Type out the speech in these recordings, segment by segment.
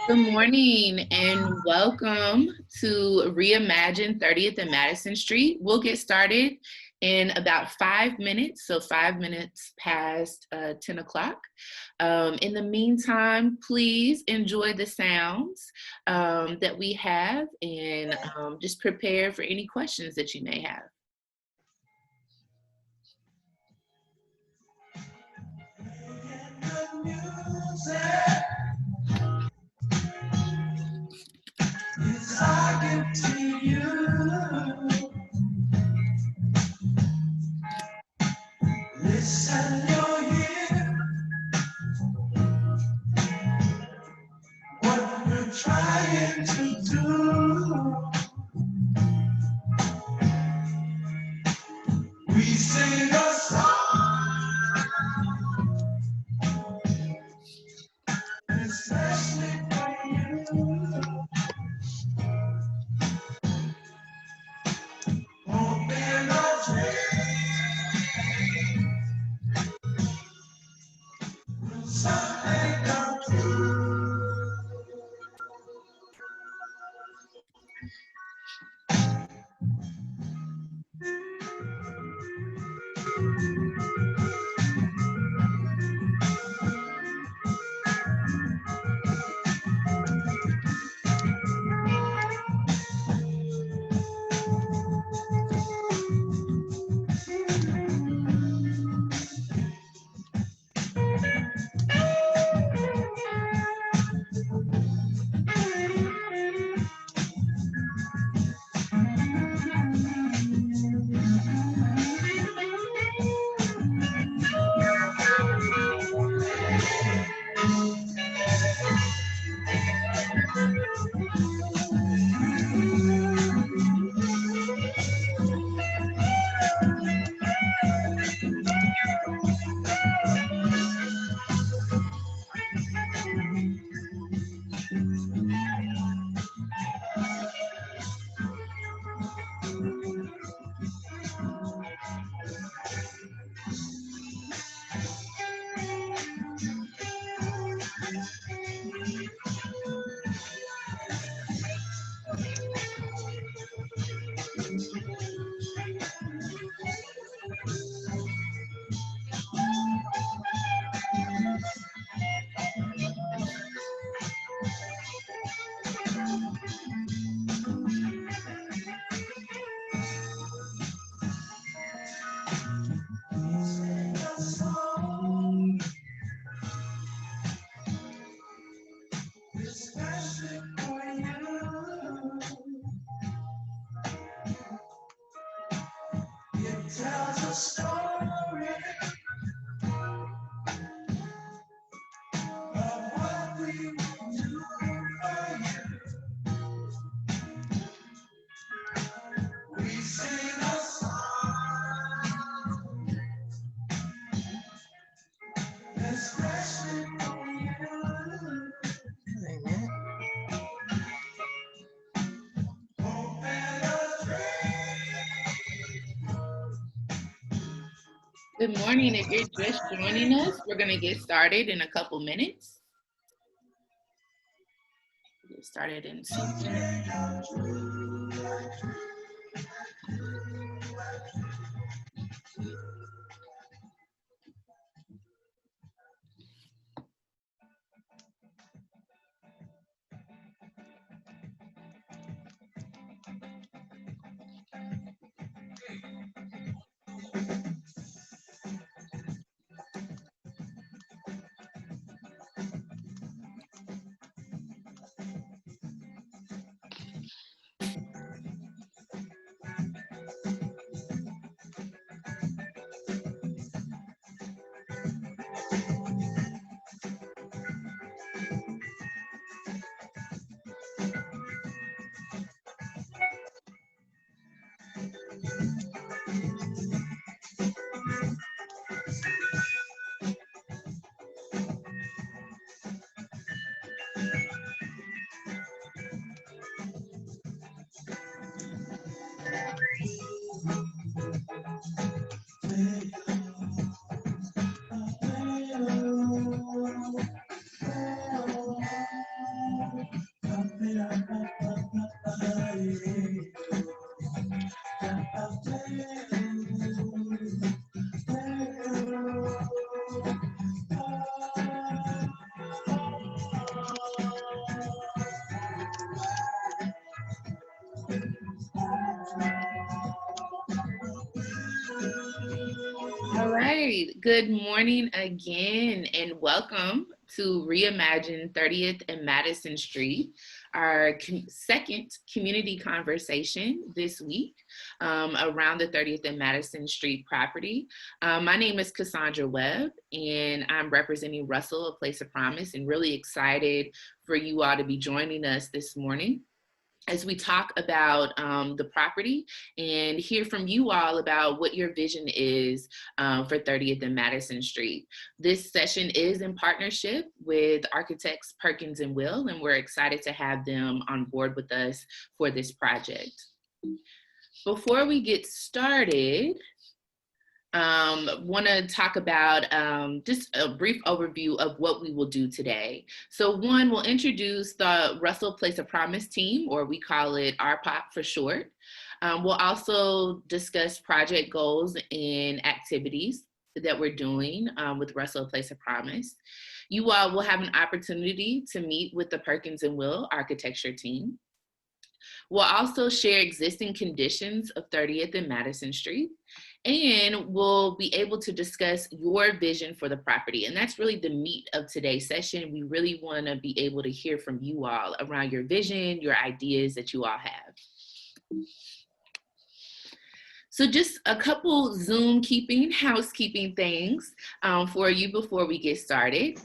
Good morning and welcome to Reimagine 30th and Madison Street. We'll get started in about 5 minutes, so 5 minutes past 10 o'clock. In the meantime, please enjoy the sounds that we have and just prepare for any questions that you may have. Listen, you'll hear what we're trying to do. We sing a song, especially for you. Open a dream, will someday come true. Especially for you. It tells a story of what we do for you. We sing a song, especially for you. Open a dream. Good morning. If you're just joining us, we're going to get started in a couple minutes. Get started in 2 minutes. right. Good morning again, and welcome to Reimagine 30th and Madison Street, our second community conversation this week around the 30th and Madison Street property. My name is Cassandra Webb, and I'm representing Russell, A Place of Promise, and really excited for you all to be joining us this morning as we talk about the property and hear from you all about what your vision is for 30th and Madison Street. This session is in partnership with architects Perkins and Will, and we're excited to have them on board with us for this project. Before we get started, want to talk about just a brief overview of what we will do today. So one, we'll introduce the Russell Place of Promise team, or we call it RPOP for short. We'll also discuss project goals and activities that we're doing with Russell Place of Promise. You all will have an opportunity to meet with the Perkins and Will architecture team. We'll also share existing conditions of 30th and Madison Street, and we'll be able to discuss your vision for the property. And that's really the meat of today's session. We really want to be able to hear from you all around your vision, your ideas that you all have. So just a couple Zoom housekeeping things for you before we get started.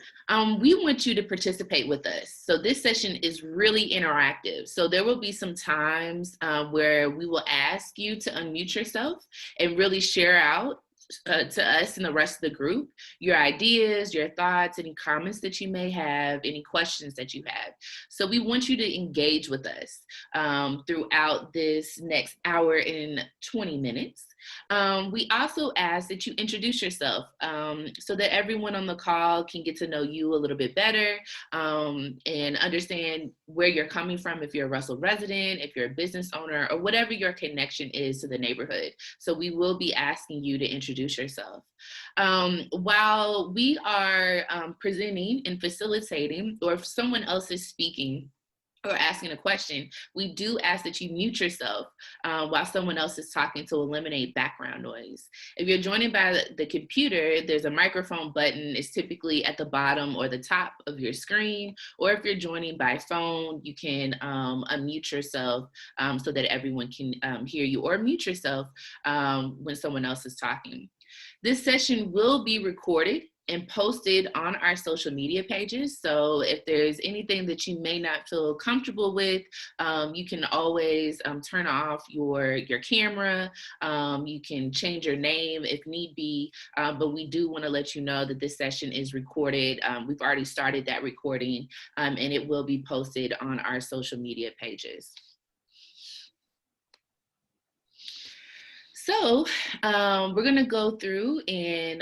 We want you to participate with us. So this session is really interactive. So there will be some times where we will ask you to unmute yourself and really share out to us and the rest of the group your ideas, your thoughts, any comments that you may have, any questions that you have. So we want you to engage with us throughout this next hour and 20 minutes. We also ask that you introduce yourself so that everyone on the call can get to know you a little bit better and understand where you're coming from, if you're a Russell resident, if you're a business owner, or whatever your connection is to the neighborhood. So we will be asking you to introduce yourself. While we are presenting and facilitating, or if someone else is speaking or asking a question, we do ask that you mute yourself while someone else is talking to eliminate background noise. If you're joining by the computer, there's a microphone button. It's typically at the bottom or the top of your screen. Or if you're joining by phone, you can unmute yourself so that everyone can hear you, or mute yourself when someone else is talking. This session will be recorded and posted on our social media pages. So if there's anything that you may not feel comfortable with, you can always turn off your camera. You can change your name if need be, but we do want to let you know that this session is recorded. We've already started that recording, and it will be posted on our social media pages. So we're going to go through, and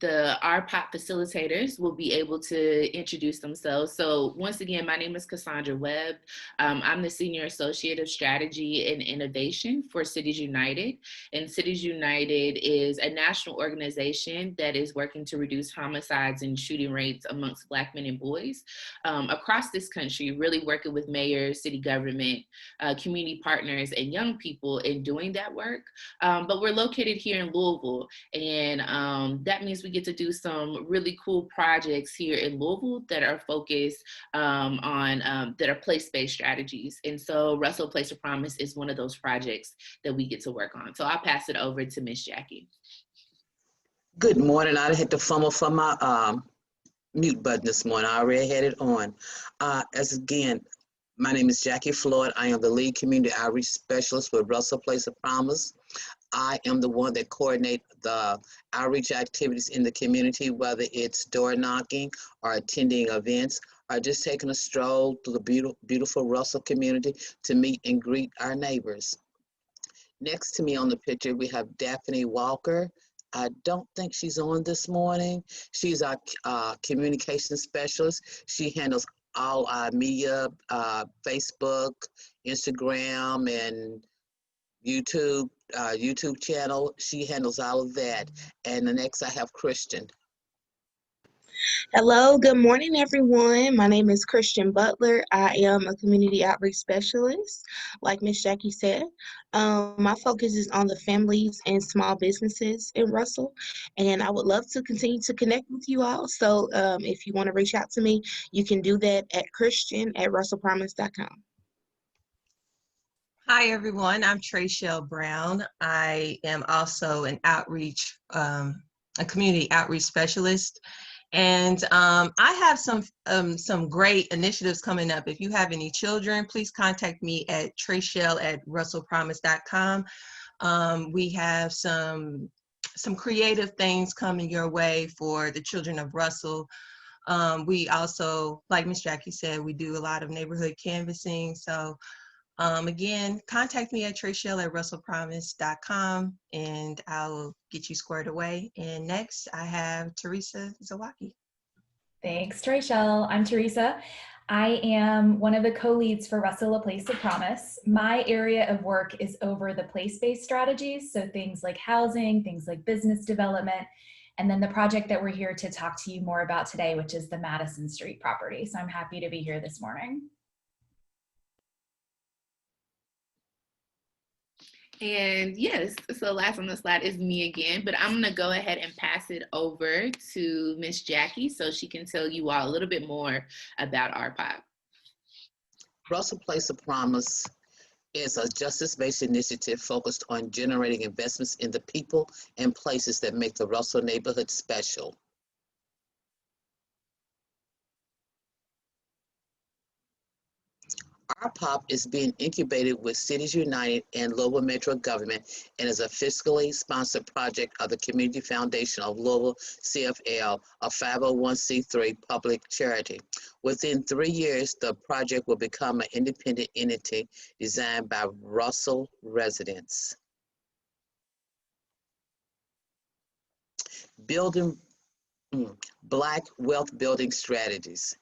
the RPOP facilitators will be able to introduce themselves. So once again, my name is Cassandra Webb. I'm the Senior Associate of Strategy and Innovation for Cities United. And Cities United is a national organization that is working to reduce homicides and shooting rates amongst Black men and boys across this country, really working with mayors, city government, community partners, and young people in doing that work. But we're located here in Louisville, and that means we get to do some really cool projects here in Louisville that are focused on, that are place-based strategies. And so Russell Place of Promise is one of those projects that we get to work on. So I'll pass it over to Miss Jackie. Good morning. I had to fumble for my mute button this morning. I already had it on. My name is Jackie Floyd. I am the lead community outreach specialist with Russell Place of Promise. I am the one that coordinates the outreach activities in the community, whether it's door knocking or attending events or just taking a stroll through the beautiful Russell community to meet and greet our neighbors. Next to me on the picture, we have Daphne Walker. I don't think she's on this morning. She's our communication specialist. She handles all our media, Facebook, Instagram, and YouTube channel. She handles all of that. And the next I have Christian. Hello, good morning, everyone. My name is Christian Butler. I am a community outreach specialist, like Miss Jackie said. My focus is on the families and small businesses in Russell, and I would love to continue to connect with you all. So if you want to reach out to me, you can do that at christian@russellpromise.com. Hi, everyone. I'm Trayshelle Brown. I am also an a community outreach specialist. And I have some great initiatives coming up. If you have any children, please contact me at trayshelle@russellpromise.com. We have some creative things coming your way for the children of Russell. We also, like Miss Jackie said, we do a lot of neighborhood canvassing. So again, contact me at trayshelle@russellpromise.com and I'll get you squared away. And next, I have Teresa Zawaki. Thanks, Trayshelle. I'm Teresa. I am one of the co-leads for Russell, A Place of Promise. My area of work is over the place-based strategies, so things like housing, things like business development, and then the project that we're here to talk to you more about today, which is the Madison Street property. So I'm happy to be here this morning. And yes, so last on the slide is me again, but I'm gonna go ahead and pass it over to Miss Jackie so she can tell you all a little bit more about RPOP. Russell Place of Promise is a justice-based initiative focused on generating investments in the people and places that make the Russell neighborhood special. RPOP is being incubated with Cities United and Louisville Metro Government and is a fiscally sponsored project of the Community Foundation of Louisville CFL, a 501c3 public charity. Within 3 years, the project will become an independent entity designed by Russell residents. Building Black wealth building strategies.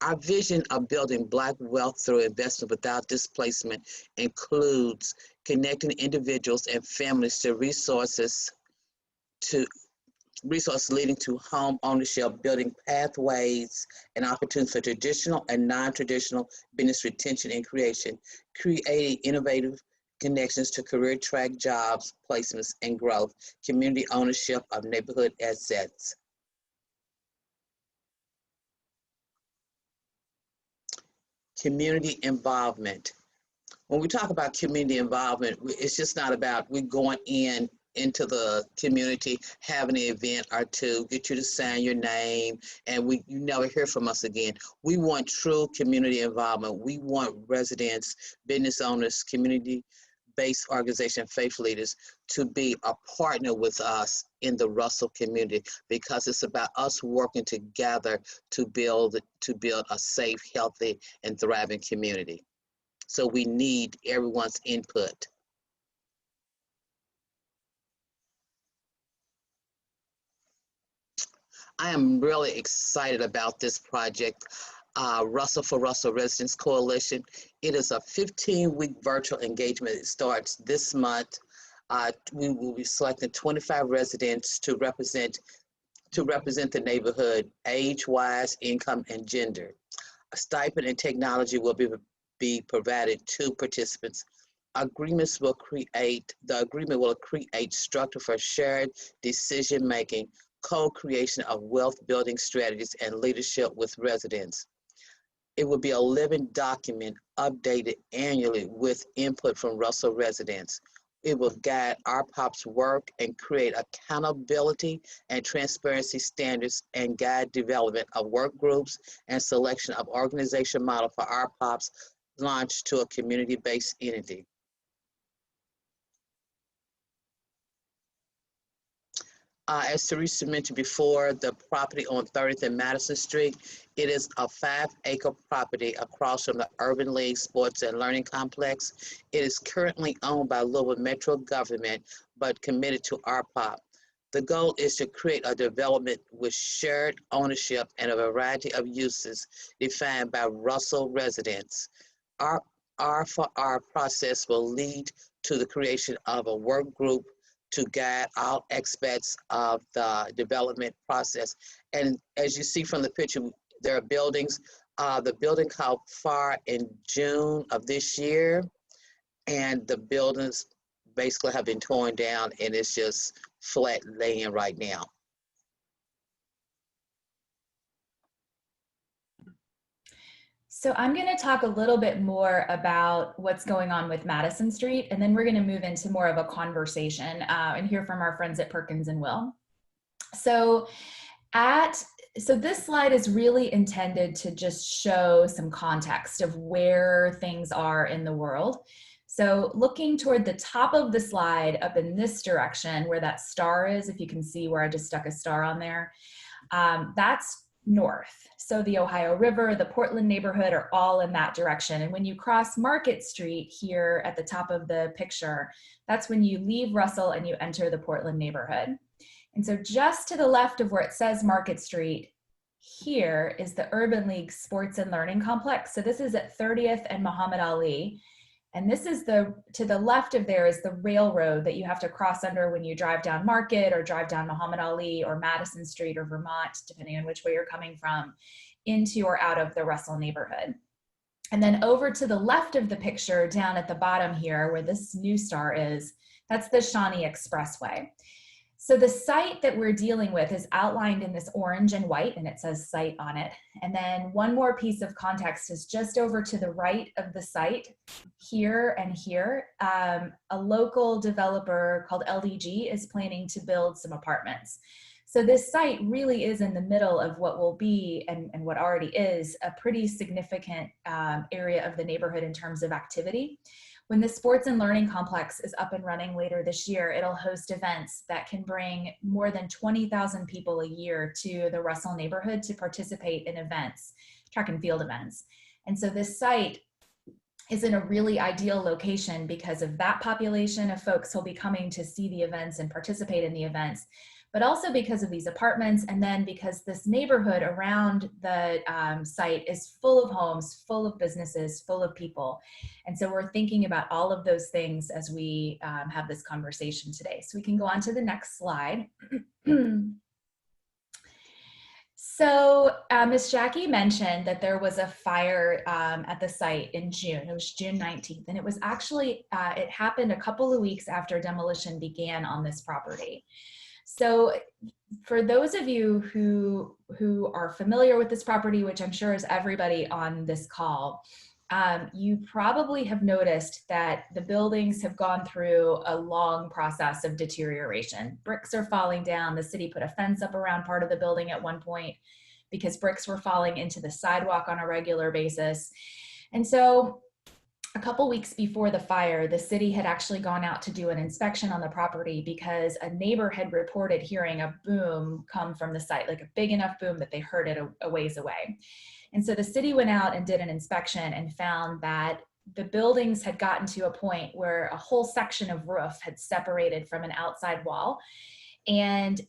Our vision of building Black wealth through investment without displacement includes connecting individuals and families to resources leading to home ownership, building pathways and opportunities for traditional and non-traditional business retention and creation, creating innovative connections to career track jobs, placements, and growth, community ownership of neighborhood assets. Community involvement. When we talk about community involvement, it's just not about we going into the community, having an event or two, get you to sign your name, and you never hear from us again. We want true community involvement. We want residents, business owners, community-based organization, faith leaders to be a partner with us in the Russell community, because it's about us working together to build a safe, healthy, and thriving community. So we need everyone's input. I am really excited about this project, Russell for Russell Residents Coalition. It is a 15-week virtual engagement. It starts this month. We will be selecting 25 residents to represent the neighborhood, age-wise, income, and gender. A stipend and technology will be provided to participants. The agreement will create structure for shared decision-making, co-creation of wealth building strategies, and leadership with residents. It will be a living document updated annually with input from Russell residents. It will guide RPOP's work and create accountability and transparency standards and guide development of work groups and selection of organization model for RPOP's launch to a community-based entity. As Teresa mentioned before, the property on 30th and Madison Street, it is a 5-acre property across from the Urban League Sports and Learning Complex. It is currently owned by Louisville Metro Government, but committed to RPOP. The goal is to create a development with shared ownership and a variety of uses defined by Russell residents. Our process will lead to the creation of a work group to guide all aspects of the development process. And as you see from the picture, there are buildings. The building caught fire in June of this year, and the buildings basically have been torn down, and it's just flat laying right now. So I'm going to talk a little bit more about what's going on with Madison Street, and then we're going to move into more of a conversation and hear from our friends at Perkins and Will. So this slide is really intended to just show some context of where things are in the world. So looking toward the top of the slide up in this direction where that star is, if you can see where I just stuck a star on there, that's north. So the Ohio River, the Portland neighborhood are all in that direction. And when you cross Market Street here at the top of the picture, that's when you leave Russell and you enter the Portland neighborhood. And so just to the left of where it says Market Street, here is the Urban League Sports and Learning Complex. So this is at 30th and Muhammad Ali. And this is to the left of there is the railroad that you have to cross under when you drive down Market or drive down Muhammad Ali or Madison Street or Vermont, depending on which way you're coming from, into or out of the Russell neighborhood. And then over to the left of the picture, down at the bottom here, where this new star is, that's the Shawnee Expressway. So the site that we're dealing with is outlined in this orange and white, and it says site on it. And then one more piece of context is just over to the right of the site, here and here, a local developer called LDG is planning to build some apartments. So this site really is in the middle of what will be, and what already is, a pretty significant area of the neighborhood in terms of activity. When the Sports and Learning Complex is up and running later this year, it'll host events that can bring more than 20,000 people a year to the Russell neighborhood to participate in events, track and field events. And so this site is in a really ideal location because of that population of folks who'll be coming to see the events and participate in the events, but also because of these apartments, and then because this neighborhood around the site is full of homes, full of businesses, full of people. And so we're thinking about all of those things as we have this conversation today. So we can go on to the next slide. So Ms. Jackie mentioned that there was a fire at the site in June. It was June 19th, and it was actually, it happened a couple of weeks after demolition began on this property. So for those of you who are familiar with this property, which I'm sure is everybody on this call, you probably have noticed that the buildings have gone through a long process of deterioration. Bricks are falling down. The city put a fence up around part of the building at one point because bricks were falling into the sidewalk on a regular basis. And so a couple weeks before the fire, the city had actually gone out to do an inspection on the property because a neighbor had reported hearing a boom come from the site, like a big enough boom that they heard it a ways away. And so the city went out and did an inspection and found that the buildings had gotten to a point where a whole section of roof had separated from an outside wall. And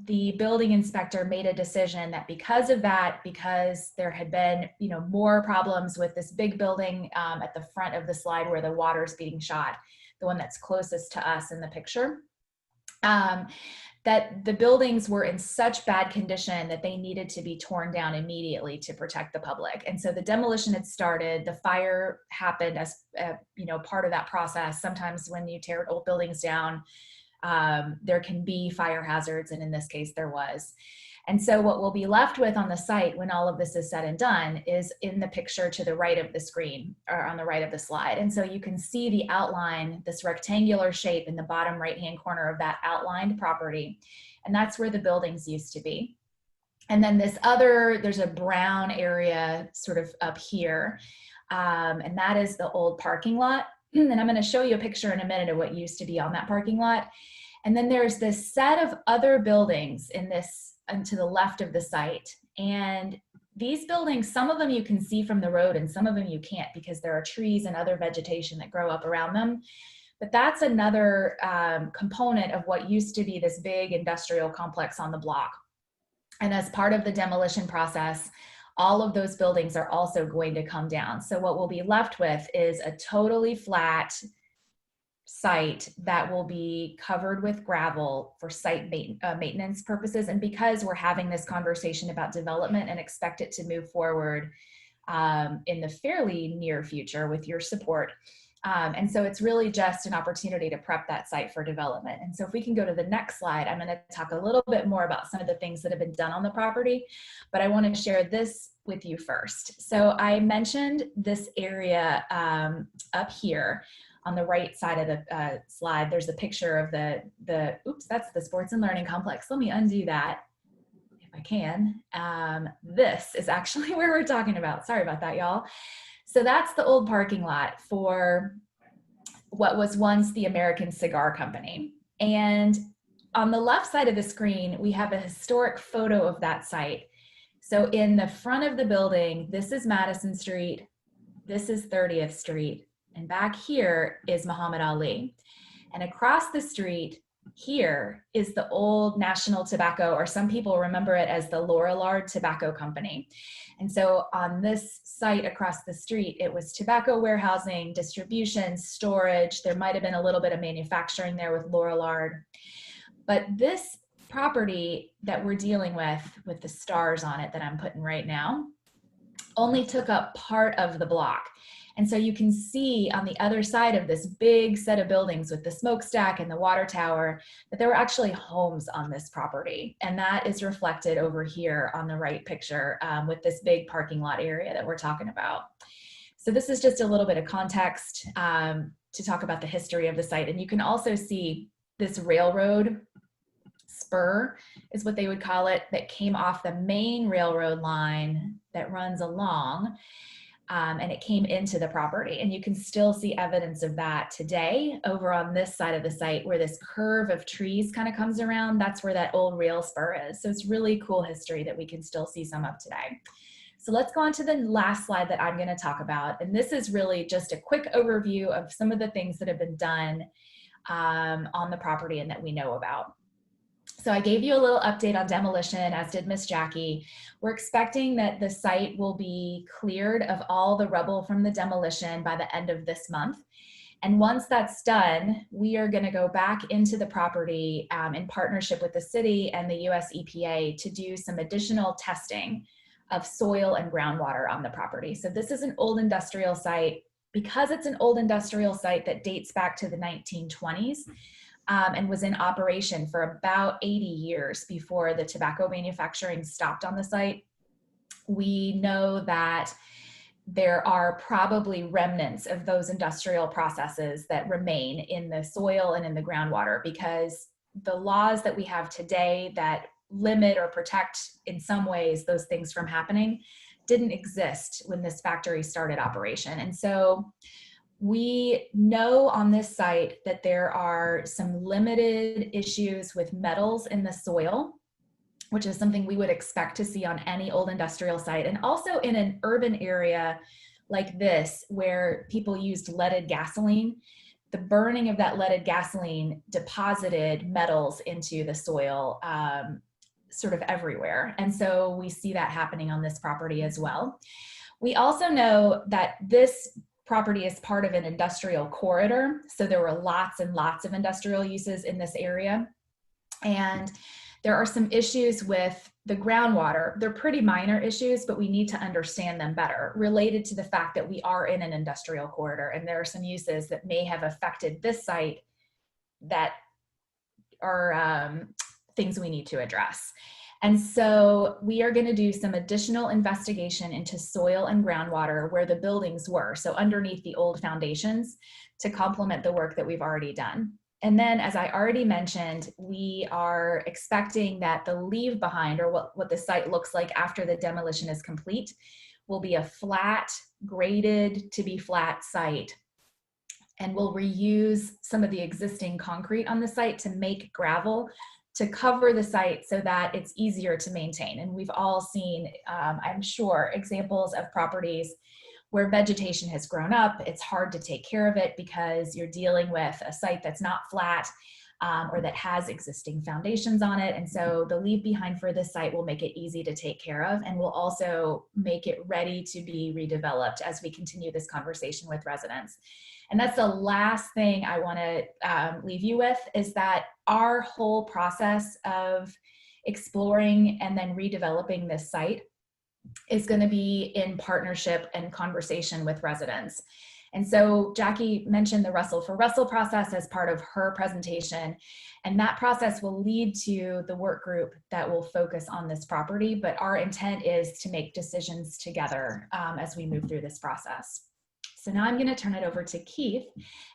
the building inspector made a decision that because of that, because there had been, more problems with this big building at the front of the slide where the water's being shot, the one that's closest to us in the picture, that the buildings were in such bad condition that they needed to be torn down immediately to protect the public. And so the demolition had started, the fire happened as part of that process. Sometimes when you tear old buildings down, there can be fire hazards, and in this case there was. And so what we'll be left with on the site when all of this is said and done is in the picture to the right of the screen, or on the right of the slide. And so you can see the outline, this rectangular shape in the bottom right-hand corner of that outlined property. And that's where the buildings used to be. And then there's a brown area sort of up here, and that is the old parking lot. And I'm going to show you a picture in a minute of what used to be on that parking lot. And then there's this set of other buildings and to the left of the site. And these buildings, some of them you can see from the road and some of them you can't because there are trees and other vegetation that grow up around them. But that's another component of what used to be this big industrial complex on the block. And as part of the demolition process, all of those buildings are also going to come down. So what we'll be left with is a totally flat, site that will be covered with gravel for site maintenance purposes. And because we're having this conversation about development and expect it to move forward in the fairly near future with your support. And so it's really just an opportunity to prep that site for development. And so if we can go to the next slide, I'm going to talk a little bit more about some of the things that have been done on the property, but I want to share this with you first. So I mentioned this area up here on the right side of the slide. There's a picture of the oops, that's the Sports and Learning Complex. Let me undo that if I can. This is actually where we're talking about. Sorry about that, y'all. So that's the old parking lot for what was once the American Cigar Company. And on the left side of the screen, we have a historic photo of that site. So in the front of the building, this is Madison Street, this is 30th Street, and back here is Muhammad Ali. And across the street here is the old National Tobacco, or some people remember it as the Lorillard Tobacco Company. And so on this site across the street, it was tobacco warehousing, distribution, storage. There might have been a little bit of manufacturing there with Lorillard. But this property that we're dealing with the stars on it that I'm putting right now, only took up part of the block. And so you can see on the other side of this big set of buildings with the smokestack and the water tower that there were actually homes on this property. And that is reflected over here on the right picture with this big parking lot area that we're talking about. So this is just a little bit of context to talk about the history of the site. And you can also see this railroad spur is what they would call it, that came off the main railroad line that runs along. And it came into the property, and you can still see evidence of that today over on this side of the site where this curve of trees kind of comes around. That's where that old rail spur is. So it's really cool history that we can still see some of today. So let's go on to the last slide that I'm going to talk about. And this is really just a quick overview of some of the things that have been done on the property and that we know about. So I gave you a little update on demolition, as did Miss Jackie. We're expecting that the site will be cleared of all the rubble from the demolition by the end of this month. And once that's done, we are going to go back into the property in partnership with the city and the US EPA to do some additional testing of soil and groundwater on the property. So this is an old industrial site. Because it's an old industrial site that dates back to the 1920s, and was in operation for about 80 years before the tobacco manufacturing stopped on the site, we know that there are probably remnants of those industrial processes that remain in the soil and in the groundwater, because the laws that we have today that limit or protect in some ways those things from happening didn't exist when this factory started operation. And so we know on this site that there are some limited issues with metals in the soil, which is something we would expect to see on any old industrial site. And also in an urban area like this, where people used leaded gasoline, the burning of that leaded gasoline deposited metals into the soil sort of everywhere. And so we see that happening on this property as well. We also know that this property is part of an industrial corridor. So there were lots and lots of industrial uses in this area. And there are some issues with the groundwater. They're pretty minor issues, but we need to understand them better, related to the fact that we are in an industrial corridor. And there are some uses that may have affected this site that are things we need to address. And so we are going to do some additional investigation into soil and groundwater where the buildings were, so underneath the old foundations, to complement the work that we've already done. And then, as I already mentioned, we are expecting that the leave behind, or what the site looks like after the demolition is complete, will be a flat, graded to be flat site. And we'll reuse some of the existing concrete on the site to make gravel to cover the site so that it's easier to maintain. And we've all seen, I'm sure, examples of properties where vegetation has grown up. It's hard to take care of it because you're dealing with a site that's not flat or that has existing foundations on it. And so the leave behind for this site will make it easy to take care of, and will also make it ready to be redeveloped as we continue this conversation with residents. And that's the last thing I want to leave you with, is that our whole process of exploring and then redeveloping this site is going to be in partnership and conversation with residents. And so Jackie mentioned the Russell for Russell process as part of her presentation, and that process will lead to the work group that will focus on this property, but our intent is to make decisions together as we move through this process. So now I'm going to turn it over to Keith,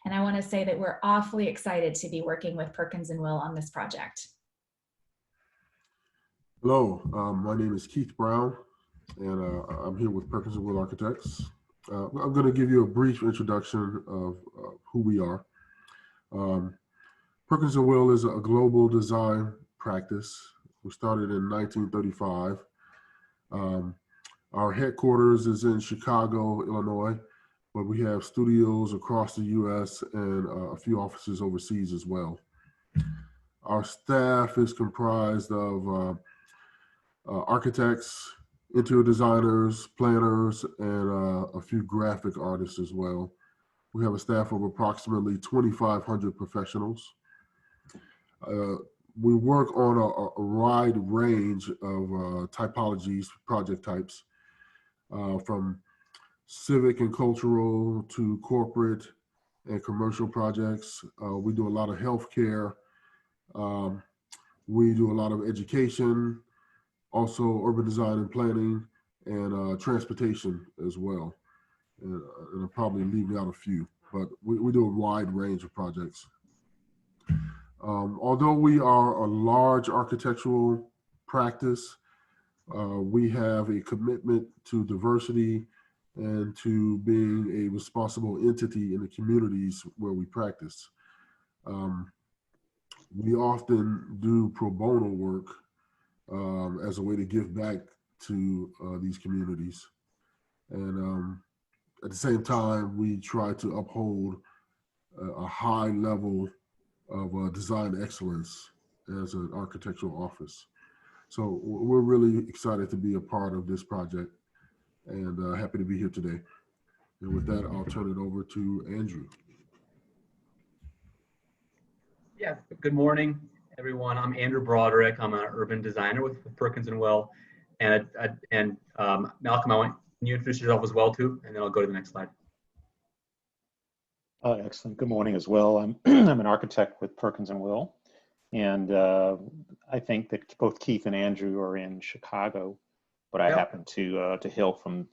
and I want to say that we're awfully excited to be working with Perkins and Will on this project. Hello, my name is Keith Brown, and I'm here with Perkins and Will Architects. I'm going to give you a brief introduction of who we are. Perkins and Will is a global design practice. We started in 1935. Our headquarters is in Chicago, Illinois, but we have studios across the U.S. and a few offices overseas as well. Our staff is comprised of architects, interior designers, planners, and a few graphic artists as well. We have a staff of approximately 2,500 professionals. We work on a wide range of typologies, project types, from civic and cultural to corporate and commercial projects. We do a lot of healthcare. We do a lot of education, also urban design and planning, and transportation as well. And I'll probably leave out a few, but we do a wide range of projects. Although we are a large architectural practice, we have a commitment to diversity and to being a responsible entity in the communities where we practice. We often do pro bono work as a way to give back to these communities. And at the same time, we try to uphold a high level of design excellence as an architectural office. So we're really excited to be a part of this project, and happy to be here today. And with that, I'll turn it over to Andrew. Yeah, good morning, everyone. I'm Andrew Broderick. I'm an urban designer with Perkins and Will. And Malcolm, I want you to introduce yourself as well too, and then I'll go to the next slide. Excellent. Good morning as well. I'm I'm an architect with Perkins and Will, and I think that both Keith and Andrew are in Chicago, but I happen to hail from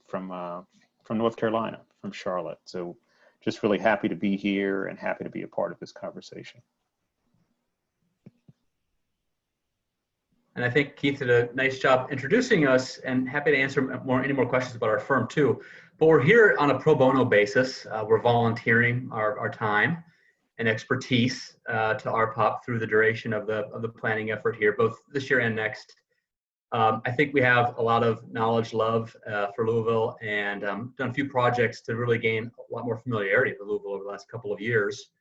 North Carolina, from Charlotte. So just really happy to be here and happy to be a part of this conversation. And I think Keith did a nice job introducing us, and happy to answer any more questions about our firm too. But we're here on a pro bono basis. We're volunteering our time and expertise to RPOP through the duration of the planning effort here, both this year and next. I think we have a lot of knowledge, love for Louisville, and done a few projects to really gain a lot more familiarity with Louisville over the last couple of years,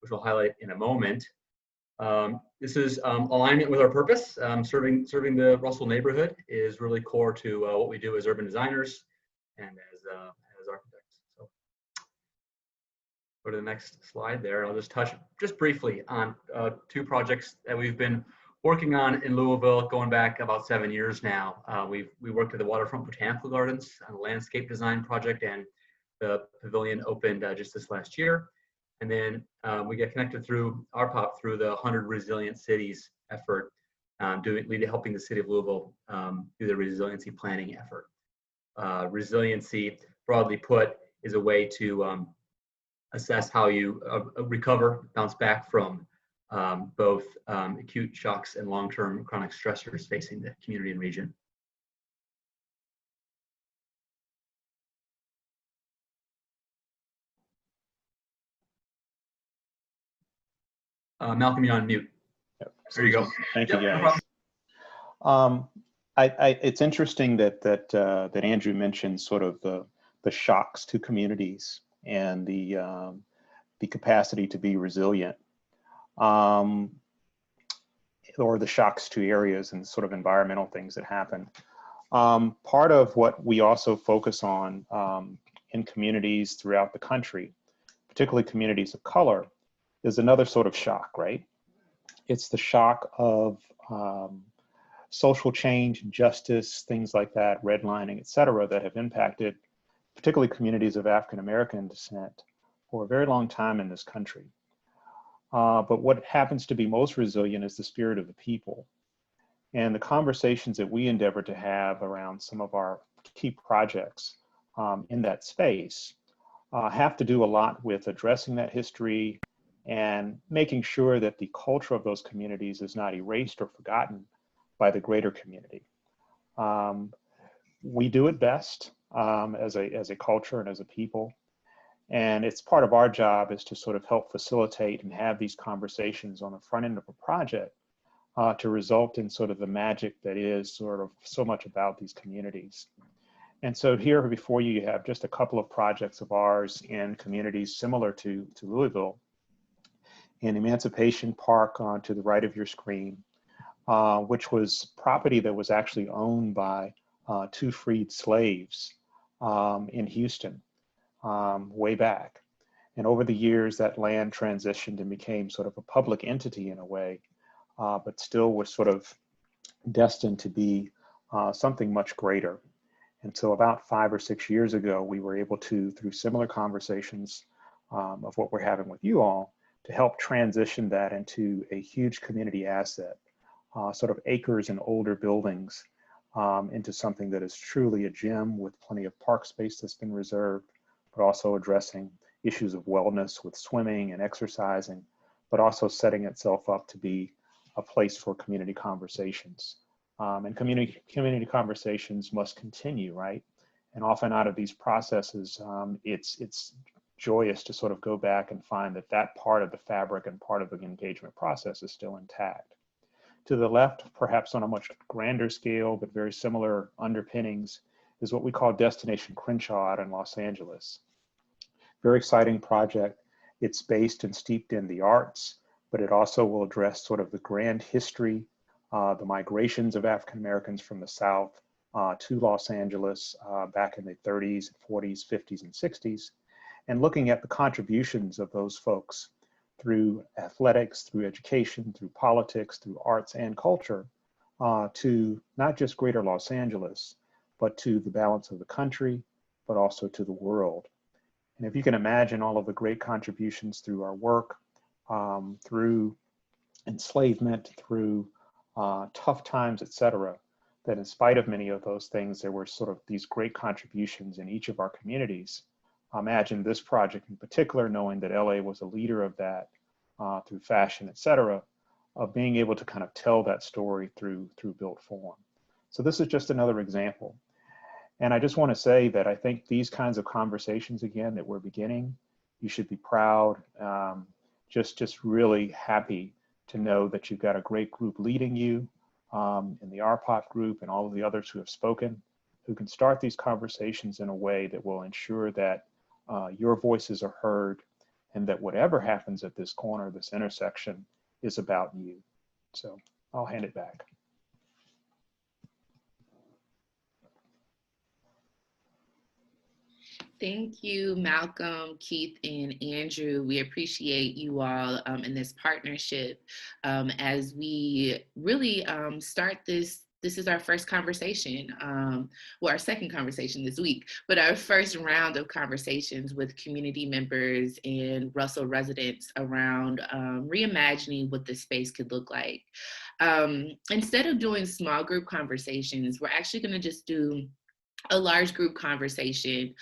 which we'll highlight in a moment. This is alignment with our purpose. Serving the Russell neighborhood is really core to what we do as urban designers and as architects. So go to the next slide there. I'll just touch just briefly on two projects that we've been working on in Louisville going back about 7 years now. We worked at the Waterfront Botanical Gardens on a landscape design project, and the pavilion opened just this last year. And then we get connected through RPOP through the 100 Resilient Cities effort, helping the city of Louisville do the resiliency planning effort. Resiliency, broadly put, is a way to assess how you recover, bounce back from both acute shocks and long-term chronic stressors facing the community and region. Malcolm, you're on mute. Yep. There you go. Thank you, Yep, guys. no It's interesting that Andrew mentioned sort of the shocks to communities and the capacity to be resilient, or the shocks to areas and sort of environmental things that happen. Part of what we also focus on in communities throughout the country, particularly communities of color, is another sort of shock, right? It's the shock of social change, justice, things like that, redlining, et cetera, that have impacted particularly communities of African American descent for a very long time in this country. But what happens to be most resilient is the spirit of the people. And the conversations that we endeavor to have around some of our key projects in that space have to do a lot with addressing that history and making sure that the culture of those communities is not erased or forgotten by the greater community. We do it best as a culture and as a people. And it's part of our job is to sort of help facilitate and have these conversations on the front end of a project to result in sort of the magic that is sort of so much about these communities. And so here before you have just a couple of projects of ours in communities similar to Louisville. In Emancipation Park to the right of your screen, which was property that was actually owned by two freed slaves in Houston way back. And over the years, that land transitioned and became sort of a public entity in a way, but still was sort of destined to be something much greater. And so about 5 or 6 years ago, we were able to, through similar conversations of what we're having with you all, to help transition that into a huge community asset, sort of acres and older buildings into something that is truly a gem with plenty of park space that's been reserved, but also addressing issues of wellness with swimming and exercising, but also setting itself up to be a place for community conversations. And community conversations must continue, right? And often out of these processes, it's joyous to sort of go back and find that that part of the fabric and part of the engagement process is still intact. To the left, perhaps on a much grander scale, but very similar underpinnings, is what we call Destination Crenshaw out in Los Angeles. Very exciting project. It's based and steeped in the arts, but it also will address sort of the grand history, the migrations of African Americans from the South to Los Angeles back in the 30s, 40s, 50s, and 60s, and looking at the contributions of those folks through athletics, through education, through politics, through arts and culture, to not just greater Los Angeles, but to the balance of the country, but also to the world. And if you can imagine all of the great contributions through our work, through enslavement, through tough times, et cetera, that in spite of many of those things, there were sort of these great contributions in each of our communities. Imagine this project in particular, knowing that LA was a leader of that through fashion, et cetera, of being able to kind of tell that story through built form. So this is just another example. And I just want to say that I think these kinds of conversations, again, that we're beginning, you should be proud, just really happy to know that you've got a great group leading you in the RPOP group and all of the others who have spoken, who can start these conversations in a way that will ensure that your voices are heard and that whatever happens at this corner, this intersection, is about you. So I'll hand it back. Thank you, Malcolm, Keith, and Andrew. We appreciate you all in this partnership as we really start this. This is our first conversation, well, our second conversation this week, but our first round of conversations with community members and Russell residents around reimagining what this space could look like. Instead of doing small group conversations, we're actually going to just do a large group conversation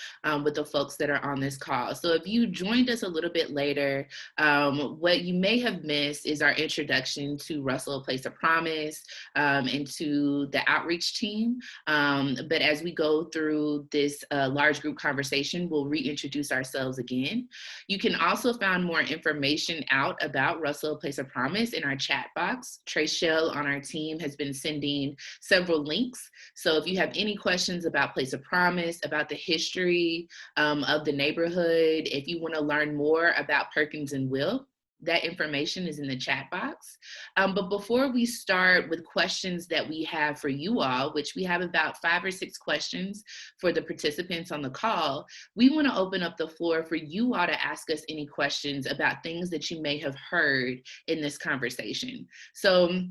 with the folks that are on this call. So if you joined us a little bit later, what you may have missed is our introduction to Russell, A Place of Promise, and to the outreach team. But as we go through this large group conversation, we'll reintroduce ourselves again. You can also find more information out about Russell, A Place of Promise in our chat box. Trace Shell on our team has been sending several links. So if you have any questions about Place of Promise, about the history of the neighborhood, if you want to learn more about Perkins and Will, that information is in the chat box. But before we start with questions that we have for you all, which we have about 5 or 6 questions for the participants on the call, we want to open up the floor for you all to ask us any questions about things that you may have heard in this conversation. So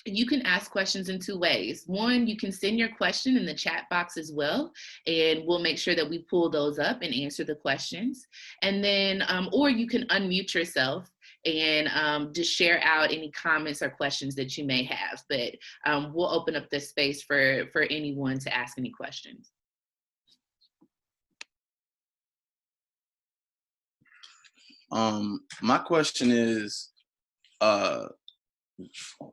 you can ask questions in 2 ways. One, you can send your question in the chat box as well, and we'll make sure that we pull those up and answer the questions. And then, or you can unmute yourself and just share out any comments or questions that you may have. But we'll open up this space for anyone to ask any questions. My question is,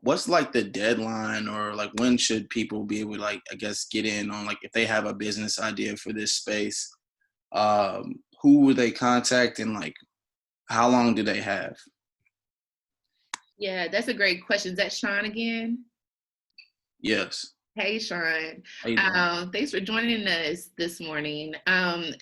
what's like the deadline, or like when should people be able to, like, I guess, get in on, like, if they have a business idea for this space, who would they contact, and like how long do they have? Yeah, that's a great question. Is that Sean again? Yes. Hey, Sean. How you doing? Thanks for joining us this morning.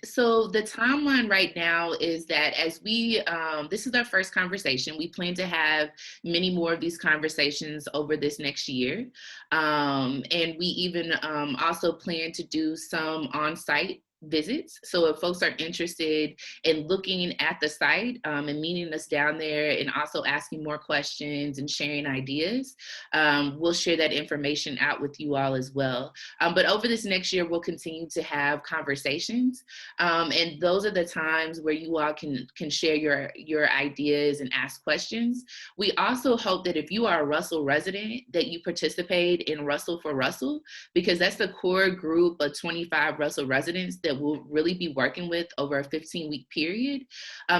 So the timeline right now is that as we, this is our first conversation. We plan to have many more of these conversations over this next year. And we even also plan to do some on-site visits. So if folks are interested in looking at the site and meeting us down there and also asking more questions and sharing ideas, we'll share that information out with you all as well. But over this next year, we'll continue to have conversations. And those are the times where you all can share your ideas and ask questions. We also hope that if you are a Russell resident, that you participate in Russell for Russell, because that's the core group of 25 Russell residents that we'll really be working with over a 15-week period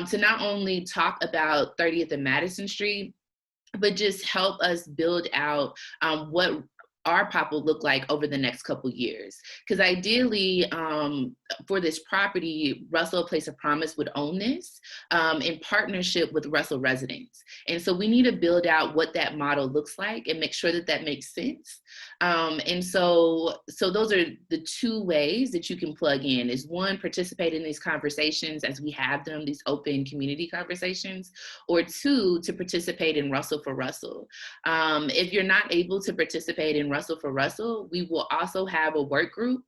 to not only talk about 30th and Madison Street, but just help us build out what our pop will look like over the next couple years. Because ideally, for this property, Russell Place of Promise would own this in partnership with Russell residents. And so we need to build out what that model looks like and make sure that that makes sense. And so those are the 2 ways that you can plug in, is 1, participate in these conversations as we have them, these open community conversations, or 2, to participate in Russell for Russell. If you're not able to participate in Russell for Russell, we will also have a work group,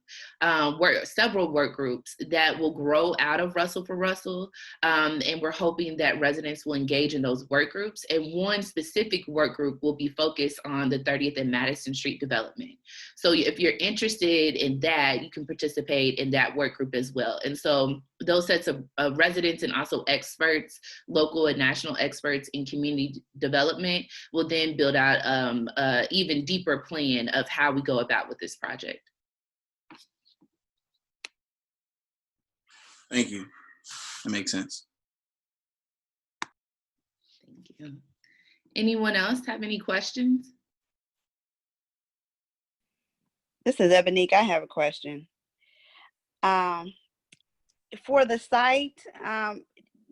several work groups that will grow out of Russell for Russell. And we're hoping that residents will engage in those work groups. And one specific work group will be focused on the 30th and Madison Street development. So if you're interested in that, you can participate in that work group as well. And so those sets of residents and also experts, local and national experts in community development, will then build out an even deeper plan of how we go about with this project. Thank you. That makes sense. Thank you. Anyone else have any questions? This is Ebonique. I have a question. For the site,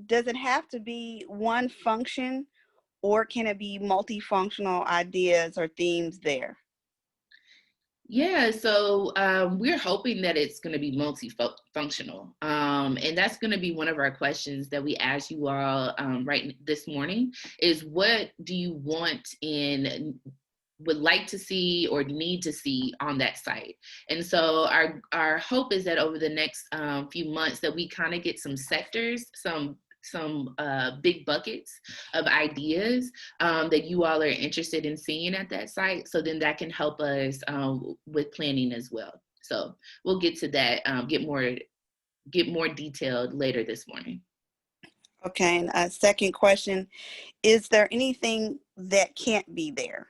does it have to be one function, or can it be multifunctional ideas or themes there? Yeah, so we're hoping that it's going to be multifunctional. And that's going to be one of our questions that we ask you all right this morning, is what do you want in, would like to see or need to see on that site? And so our hope is that over the next few months that we kind of get some sectors, some big buckets of ideas that you all are interested in seeing at that site. So then that can help us with planning as well. So we'll get to that, get more detailed later this morning. Okay, and a second question, is there anything that can't be there?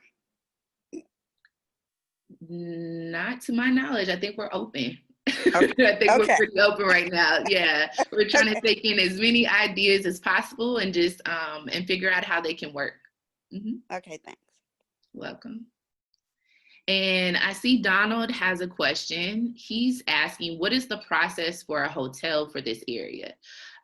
Not to my knowledge. I think we're open. Okay. I think we're pretty open right now. Yeah, we're trying to take in as many ideas as possible and just and figure out how they can work. Okay, thanks. Welcome. And I see Donald has a question. He's asking, what is the process for a hotel for this area?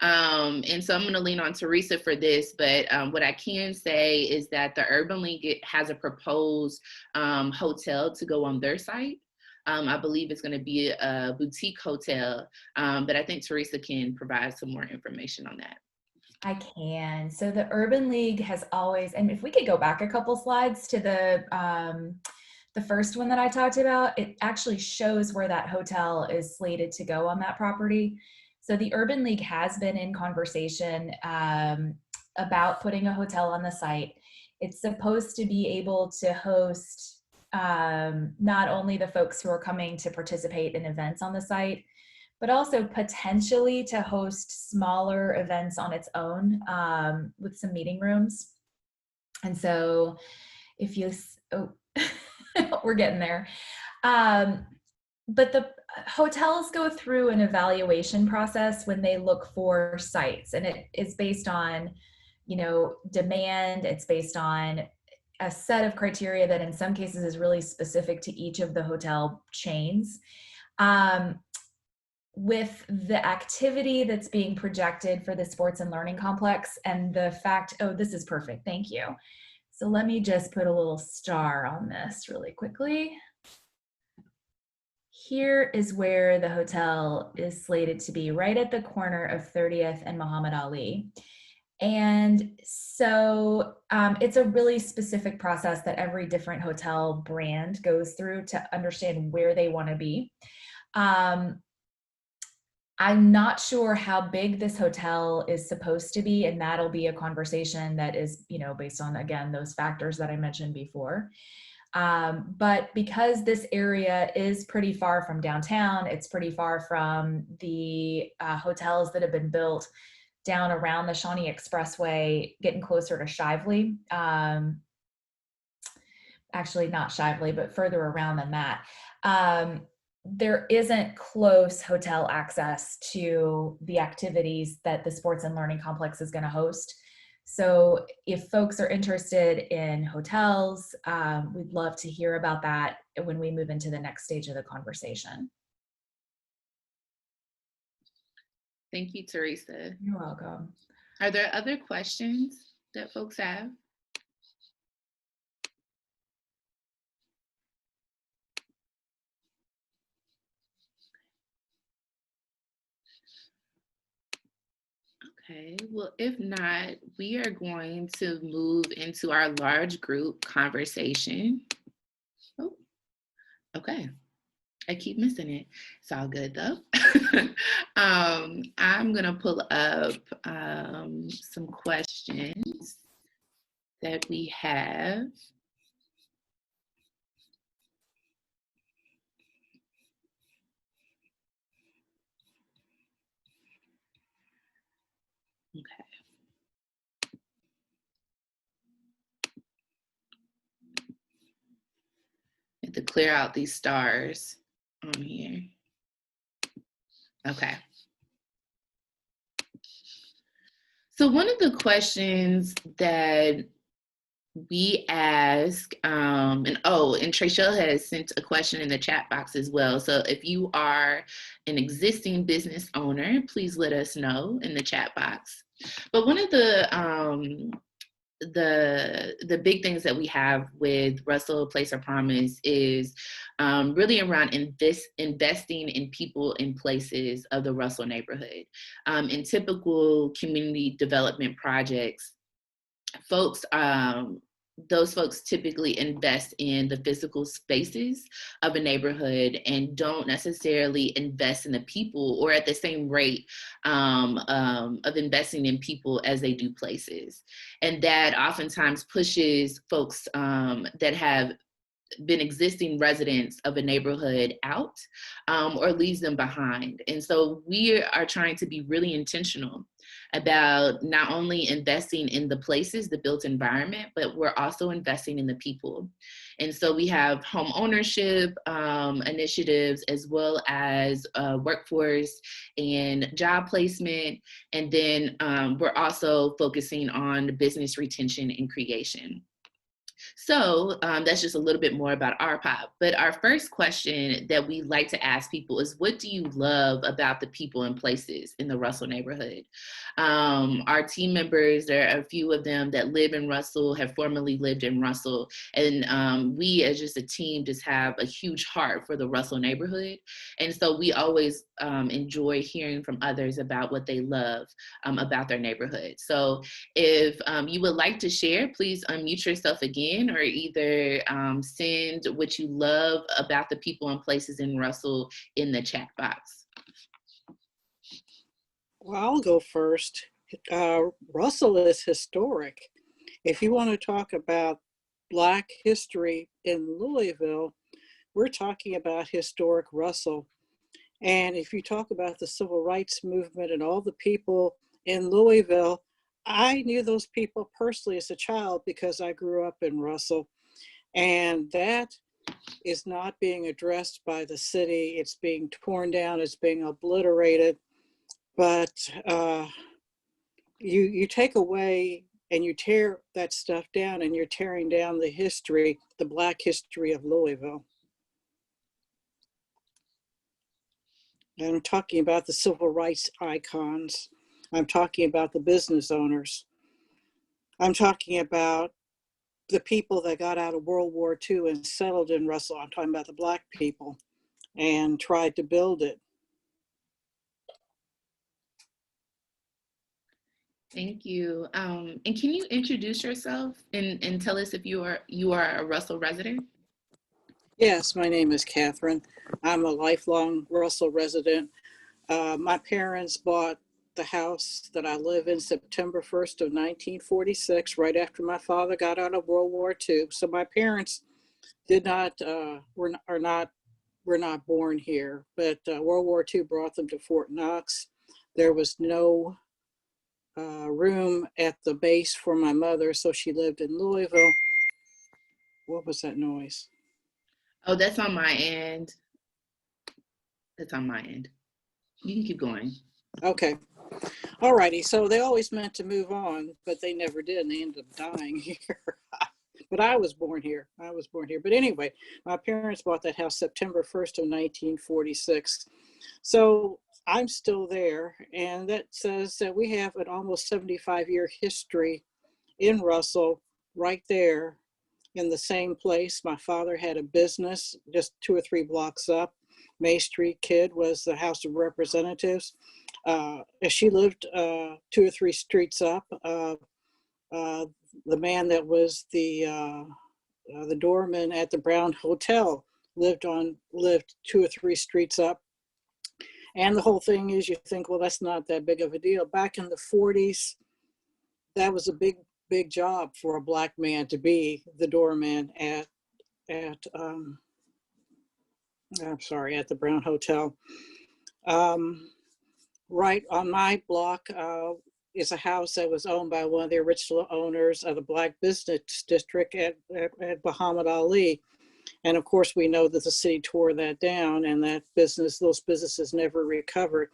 And so I'm going to lean on Teresa for this, but what I can say is that the Urban League has a proposed hotel to go on their site. I believe it's going to be a boutique hotel, but I think Teresa can provide some more information on that. I can. So the Urban League has always, and if we could go back a couple slides to the first one that I talked about, it actually shows where that hotel is slated to go on that property. So the Urban League has been in conversation about putting a hotel on the site. It's supposed to be able to host not only the folks who are coming to participate in events on the site, but also potentially to host smaller events on its own with some meeting rooms. And so if you, we're getting there. But the hotels go through an evaluation process when they look for sites, and it is based on, you know, demand. It's based on a set of criteria that in some cases is really specific to each of the hotel chains. With the activity that's being projected for the sports and learning complex and the fact, oh, this is perfect, thank you. So let me just put a little star on this really quickly. Here is where the hotel is slated to be, right at the corner of 30th and Muhammad Ali. And so it's a really specific process that every different hotel brand goes through to understand where they want to be. I'm not sure how big this hotel is supposed to be, and that'll be a conversation that is, you know, based on, again, those factors that I mentioned before. But because this area is pretty far from downtown, it's pretty far from the hotels that have been built down around the Shawnee Expressway, getting closer to Shively. Actually, not Shively, but further around than that. There isn't close hotel access to the activities that the sports and learning complex is going to host. So if folks are interested in hotels, we'd love to hear about that when we move into the next stage of the conversation. Thank you, Teresa. You're welcome. Are there other questions that folks have? Okay, well, if not, we are going to move into our large group conversation. Oh, okay. I keep missing it. It's all good though. I'm gonna pull up some questions that we have. Okay. I have to clear out these stars on here. Okay. So one of the questions that we ask, and Trachelle has sent a question in the chat box as well. So if you are an existing business owner, please let us know in the chat box. But one of the big things that we have with Russell Place of Promise is really around investing in people and places of the Russell neighborhood. In typical community development projects, those folks typically invest in the physical spaces of a neighborhood and don't necessarily invest in the people or at the same rate of investing in people as they do places. And that oftentimes pushes folks that have been existing residents of a neighborhood out or leaves them behind. And so we are trying to be really intentional about not only investing in the places, the built environment, but we're also investing in the people. And so we have home ownership initiatives as well as workforce and job placement. And then we're also focusing on business retention and creation. So that's just a little bit more about our pop. But our first question that we like to ask people is, what do you love about the people and places in the Russell neighborhood? Our team members, there are a few of them that live in Russell, have formerly lived in Russell. And we as just a team just have a huge heart for the Russell neighborhood. And so we always enjoy hearing from others about what they love about their neighborhood. So if you would like to share, please unmute yourself again, or either send what you love about the people and places in Russell in the chat box. Well, I'll go first. Russell is historic. If you want to talk about Black history in Louisville, we're talking about historic Russell. And if you talk about the civil rights movement and all the people in Louisville, I knew those people personally as a child because I grew up in Russell. And that is not being addressed by the city. It's being torn down, it's being obliterated. But you take away and you tear that stuff down, and you're tearing down the history, the Black history of Louisville. And I'm talking about the civil rights icons. I'm talking about the business owners. I'm talking about the people that got out of World War II and settled in Russell. I'm talking about the Black people and tried to build it. Thank you. And can you introduce yourself and tell us if you are a Russell resident? Yes, my name is Catherine. I'm a lifelong Russell resident. My parents bought the house that I live in September 1st of 1946, right after my father got out of World War II. So my parents were not born here, but World War II brought them to Fort Knox. There was no room at the base for my mother, so she lived in Louisville. What was that noise? Oh, that's on my end. That's on my end. You can keep going. Okay. All righty. So they always meant to move on, but they never did, and they ended up dying here. But I was born here. But anyway, my parents bought that house September 1st of 1946. So I'm still there, and that says that we have an almost 75-year history in Russell, right there in the same place. My father had a business just 2 or 3 blocks up. May Street Kid was the House of Representatives. She lived 2 or 3 streets up. The man that was the doorman at the Brown Hotel lived 2 or 3 streets up. And the whole thing is, you think, well, that's not that big of a deal. Back in the 40s, that was a big job for a Black man to be the doorman at the Brown Hotel. Right on my block is a house that was owned by one of the original owners of the Black Business District at Muhammad Ali. And of course, we know that the city tore that down, and those businesses never recovered.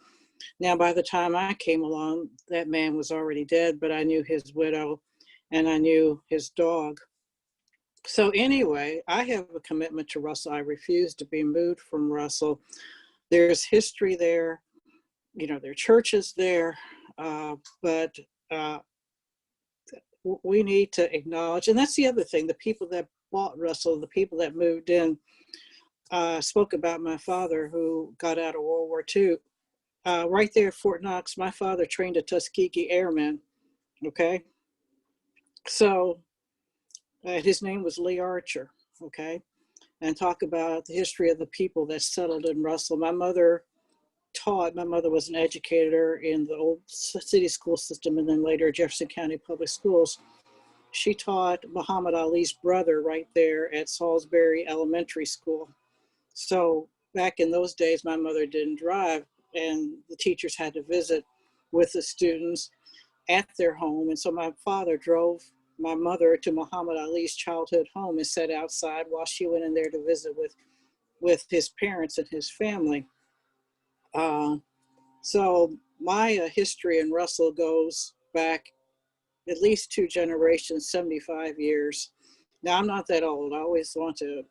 Now, by the time I came along, that man was already dead, but I knew his widow and I knew his dog. So anyway, I have a commitment to Russell. I refuse to be moved from Russell. There's history there. There are churches there, but we need to acknowledge, and that's the other thing, the people that bought Russell, the people that moved in, spoke about my father who got out of World War II. Right there at Fort Knox, my father trained a Tuskegee Airman, okay? So his name was Lee Archer, okay? And talk about the history of the people that settled in Russell. My mother was an educator in the old city school system and then later Jefferson County Public Schools. She taught Muhammad Ali's brother right there at Salisbury Elementary School. So back in those days, my mother didn't drive, and the teachers had to visit with the students at their home. And so my father drove my mother to Muhammad Ali's childhood home and sat outside while she went in there to visit with his parents and his family. So my history in Russell goes back at least 2 generations, 75 years. Now, I'm not that old. I always want to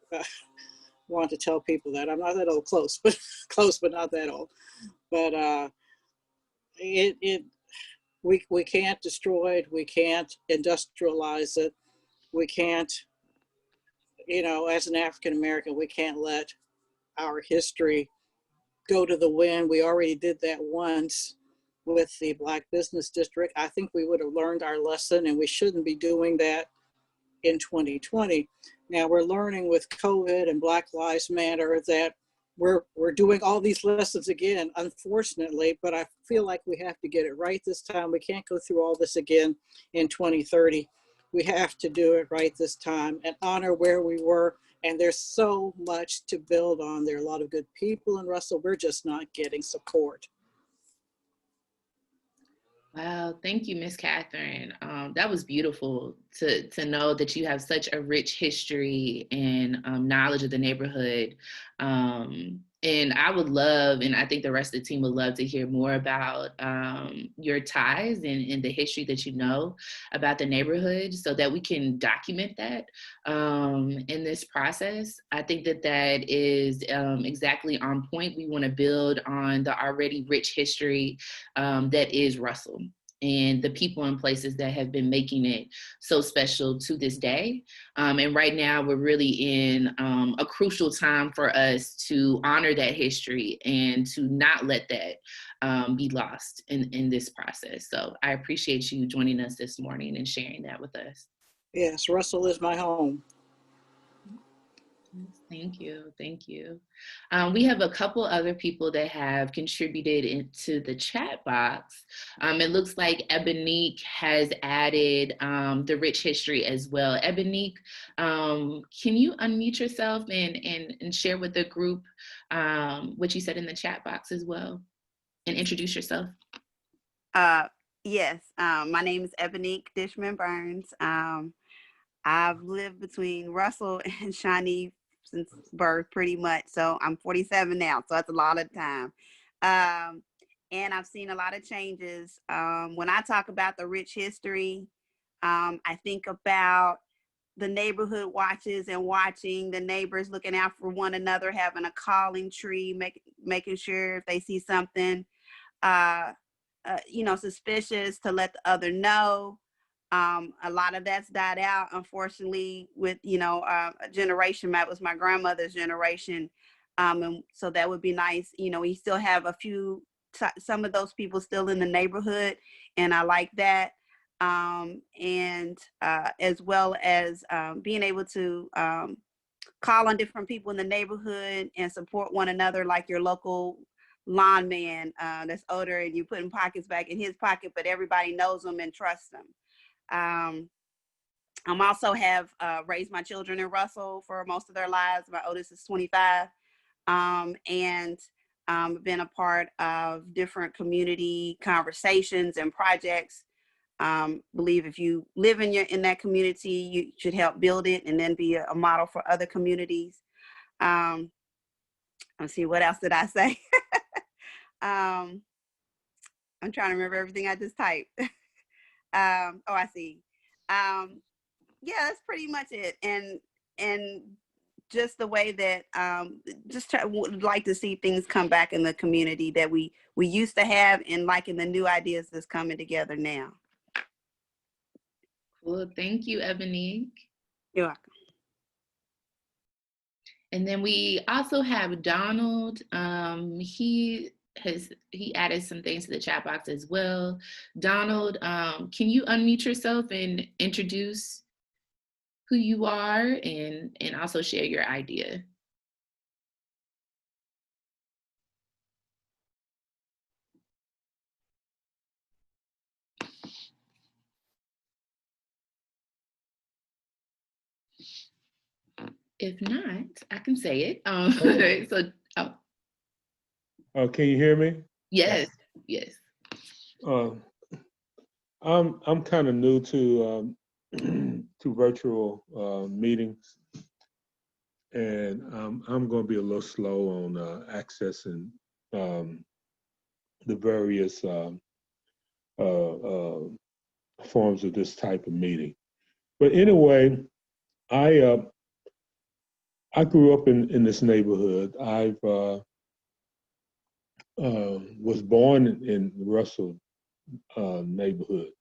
tell people that I'm not that old, close, but close, but not that old. But we can't destroy it. We can't industrialize it. We can't, as an African American, we can't let our history go to the wind. We already did that once with the Black Business District. I think we would have learned our lesson, and we shouldn't be doing that in 2020. Now we're learning with COVID and Black Lives Matter that we're doing all these lessons again, unfortunately, but I feel like we have to get it right this time. We can't go through all this again in 2030. We have to do it right this time and honor where we were. And there's so much to build on. There are a lot of good people in Russell. We're just not getting support. Wow, thank you, Miss Catherine. That was beautiful to know that you have such a rich history and knowledge of the neighborhood. And I would love, and I think the rest of the team would love to hear more about your ties and the history that you know about the neighborhood so that we can document that in this process. I think that is exactly on point. We want to build on the already rich history that is Russell and the people and places that have been making it so special to this day. And right now we're really in a crucial time for us to honor that history and to not let that be lost in this process. So I appreciate you joining us this morning and sharing that with us. Yes, Russell is my home. Thank you. Thank you. We have a couple other people that have contributed into the chat box. It looks like Ebonique has added the rich history as well. Ebonique, can you unmute yourself and share with the group what you said in the chat box as well and introduce yourself? Yes, my name is Ebonique Dishman Burns. I've lived between Russell and Shawnee since birth, pretty much. So I'm 47 now, so that's a lot of time. And I've seen a lot of changes. When I talk about the rich history, I think about the neighborhood watches and watching the neighbors looking out for one another, having a calling tree, making sure if they see something, suspicious to let the other know. A lot of that's died out, unfortunately, with, a generation that was my grandmother's generation. And so that would be nice. We still have some of those people still in the neighborhood, and I like that. And as well as being able to call on different people in the neighborhood and support one another, like your local lawn man that's older and you putting pockets back in his pocket, but everybody knows him and trusts him. I'm also have raised my children in Russell for most of their lives. My oldest is 25, and been a part of different community conversations and projects. Believe if you live in that community, you should help build it and then be a model for other communities. Let's see, what else did I say? I'm trying to remember everything I just typed. I see. Yeah, that's pretty much it. And just the way that would like to see things come back in the community that we used to have, and liking the new ideas that's coming together now. Well, thank you, Ebonique. You're welcome. And then we also have Donald. He added some things to the chat box as well. Donald, can you unmute yourself and introduce who you are and also share your idea? If not, I can say it. Can you hear me? Yes. Yes. I'm kind of new to to virtual meetings, and I'm going to be a little slow on accessing the various forms of this type of meeting. But anyway, I grew up in this neighborhood. I was born in Russell neighborhood.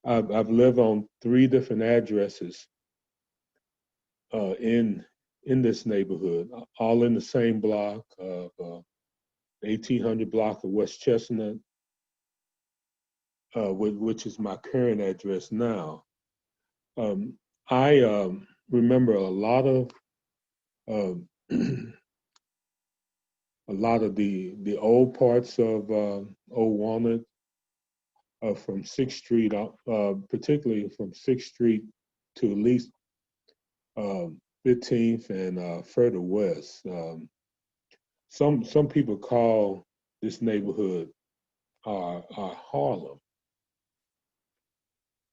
I've lived on 3 different addresses in this neighborhood, all in the same block of 1800 block of West Chestnut, which is my current address now. I remember a lot of a lot of the old parts of Old Walnut, from 6th Street, particularly from 6th Street to at least 15th and further west. Some people call this neighborhood our Harlem.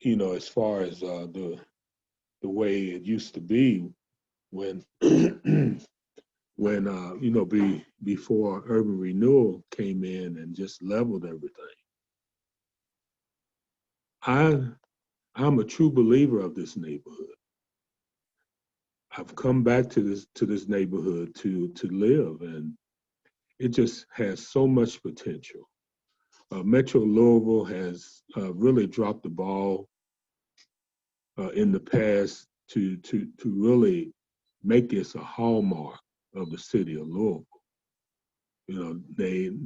You know, as far as the way it used to be when when you know, before urban renewal came in and just leveled everything. I'm a true believer of this neighborhood. I've come back to this neighborhood to live, and it just has so much potential. Metro Louisville has really dropped the ball in the past to really make this a hallmark of the city of Louisville. You know,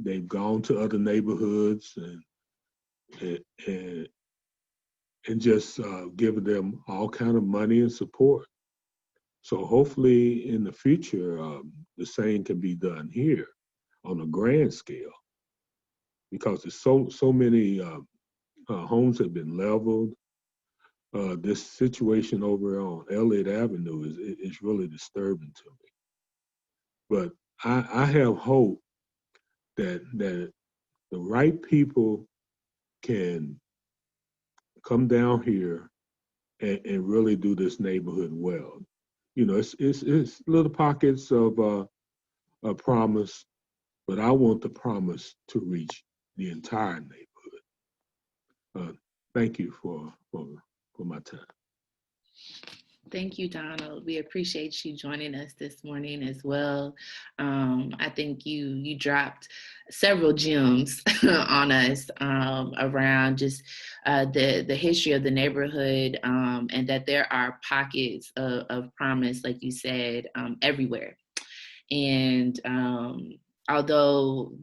they've gone to other neighborhoods and just given them all kind of money and support. So hopefully in the future, the same can be done here on a grand scale, because there's so many homes have been leveled. This situation over on Elliott Avenue is really disturbing to me. But I have hope that the right people can come down here and really do this neighborhood well. You know, it's little pockets of promise, but I want the promise to reach the entire neighborhood. Thank you for my time. Thank you, Donald. We appreciate you joining us this morning as well. I think you dropped several gems on us around just the history of the neighborhood, and that there are pockets of promise, like you said, everywhere. And although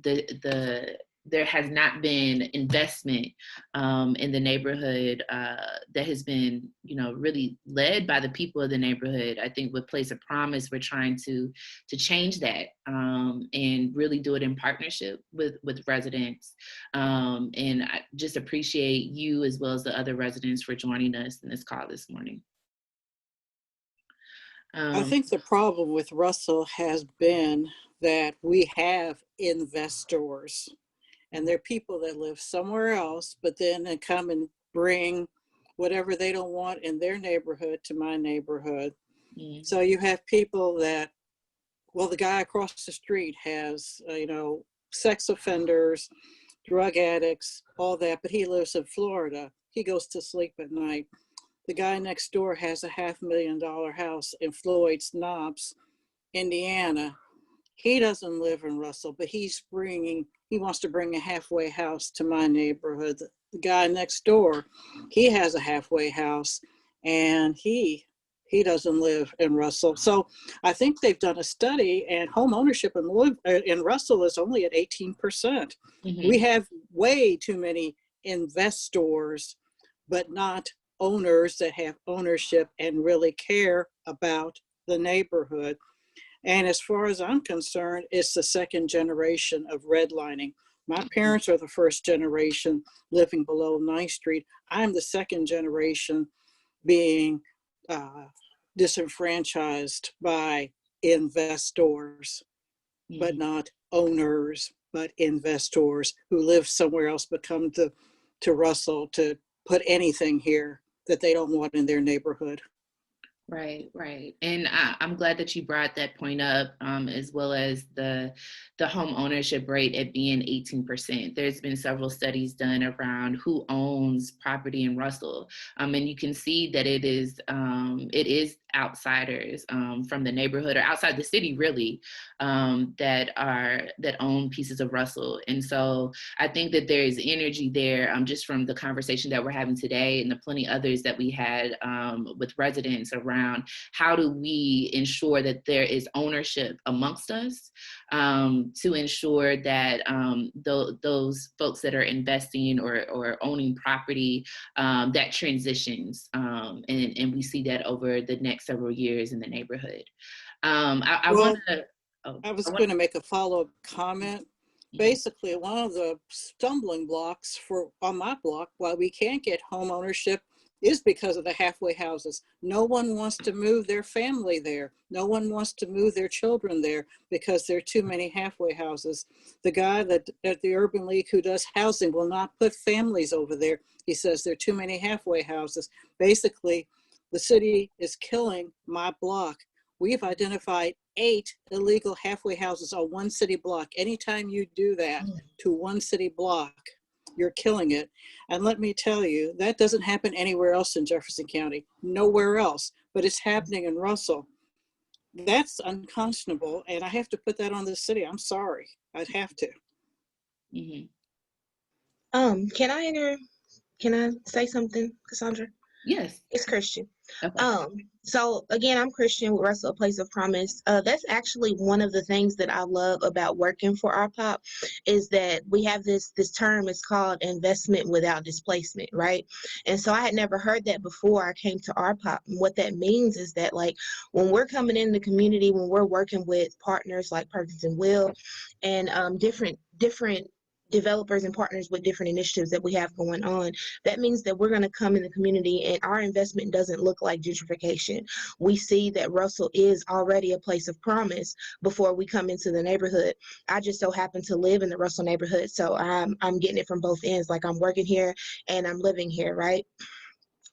there has not been investment in the neighborhood that has been, you know, really led by the people of the neighborhood. I think with Place of Promise, we're trying to change that and really do it in partnership with residents. And I just appreciate you as well as the other residents for joining us in this call this morning. I think the problem with Russell has been that we have investors, and they're people that live somewhere else, but then they come and bring whatever they don't want in their neighborhood to my neighborhood. Mm-hmm. So you have people that, well, the guy across the street has, you know, sex offenders, drug addicts, all that, but he lives in Florida. He goes to sleep at night. The guy next door has a $500,000 house in Floyd's Knobs, Indiana. He doesn't live in Russell, but he wants to bring a halfway house to my neighborhood. The guy next door, he has a halfway house, and he doesn't live in Russell. So I think they've done a study, and home ownership in Russell is only at 18%. Mm-hmm. We have way too many investors, but not owners that have ownership and really care about the neighborhood. And as far as I'm concerned, it's the second generation of redlining. My parents are the first generation living below 9th Street. I'm the second generation being disenfranchised by investors, but not owners, but investors who live somewhere else but come to Russell to put anything here that they don't want in their neighborhood. Right, right. And I'm glad that you brought that point up, as well as the home ownership rate at being 18%. There's been several studies done around who owns property in Russell. And you can see that it is outsiders from the neighborhood or outside the city, really, that own pieces of Russell. And so I think that there is energy there, just from the conversation that we're having today and the plenty others that we had with residents around how do we ensure that there is ownership amongst us, to ensure that those folks that are investing or owning property, that transitions, and we see that over the next several years in the neighborhood. I Well, want to. Oh, I was going to make a follow-up comment. Mhm. Basically, one of the stumbling blocks for on my block why we can't get home ownership is because of the halfway houses. No one wants to move their family there. No one wants to move their children there because there are too many halfway houses. The guy that at the Urban League who does housing will not put families over there. He says there are too many halfway houses. Basically, the city is killing my block. We've identified 8 illegal halfway houses on one city block. Anytime you do that to one city block, you're killing it. And let me tell you, that doesn't happen anywhere else in Jefferson County, nowhere else, but it's happening in Russell. That's unconscionable, and I have to put that on the city. I'm sorry, I'd have to. Mm-hmm. Can I say something, Cassandra? Yes. It's Christian. Okay. So again, I'm Christian with Russell, a Place of Promise. That's actually one of the things that I love about working for RPOP is that we have this term, it's called investment without displacement, right? And so I had never heard that before I came to RPOP. And what that means is that, like, when we're coming in the community, when we're working with partners like Perkins and Will and different developers and partners with different initiatives that we have going on, that means that we're going to come in the community and our investment doesn't look like gentrification. We see that Russell is already a place of promise before we come into the neighborhood. I just so happen to live in the Russell neighborhood, so I'm getting it from both ends. Like, I'm working here and I'm living here, right?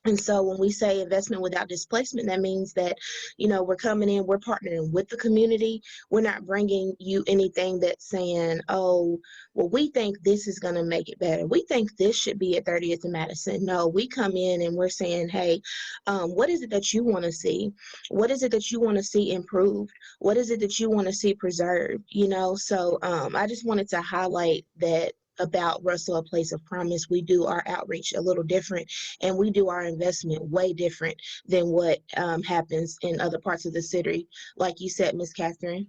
And so when we say investment without displacement, that means that, we're coming in, we're partnering with the community. We're not bringing you anything that's saying, oh, well, we think this is going to make it better. We think this should be at 30th and Madison. No, we come in and we're saying, hey, what is it that you want to see? What is it that you want to see improved? What is it that you want to see preserved? So I just wanted to highlight that about Russell, a Place of Promise. We do our outreach a little different, and we do our investment way different than what happens in other parts of the city, like you said, Miss Catherine.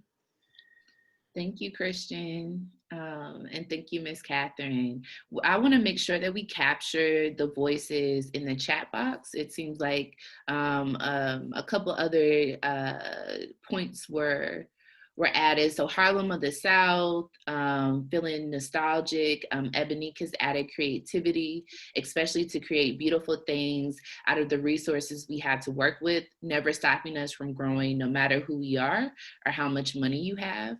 Thank you, Christian. And thank you, Miss Catherine. I want to make sure that we capture the voices in the chat box. It seems like a couple other points were added. So Harlem of the South, feeling nostalgic. Ebonica's added creativity, especially to create beautiful things out of the resources we have to work with, never stopping us from growing no matter who we are or how much money you have.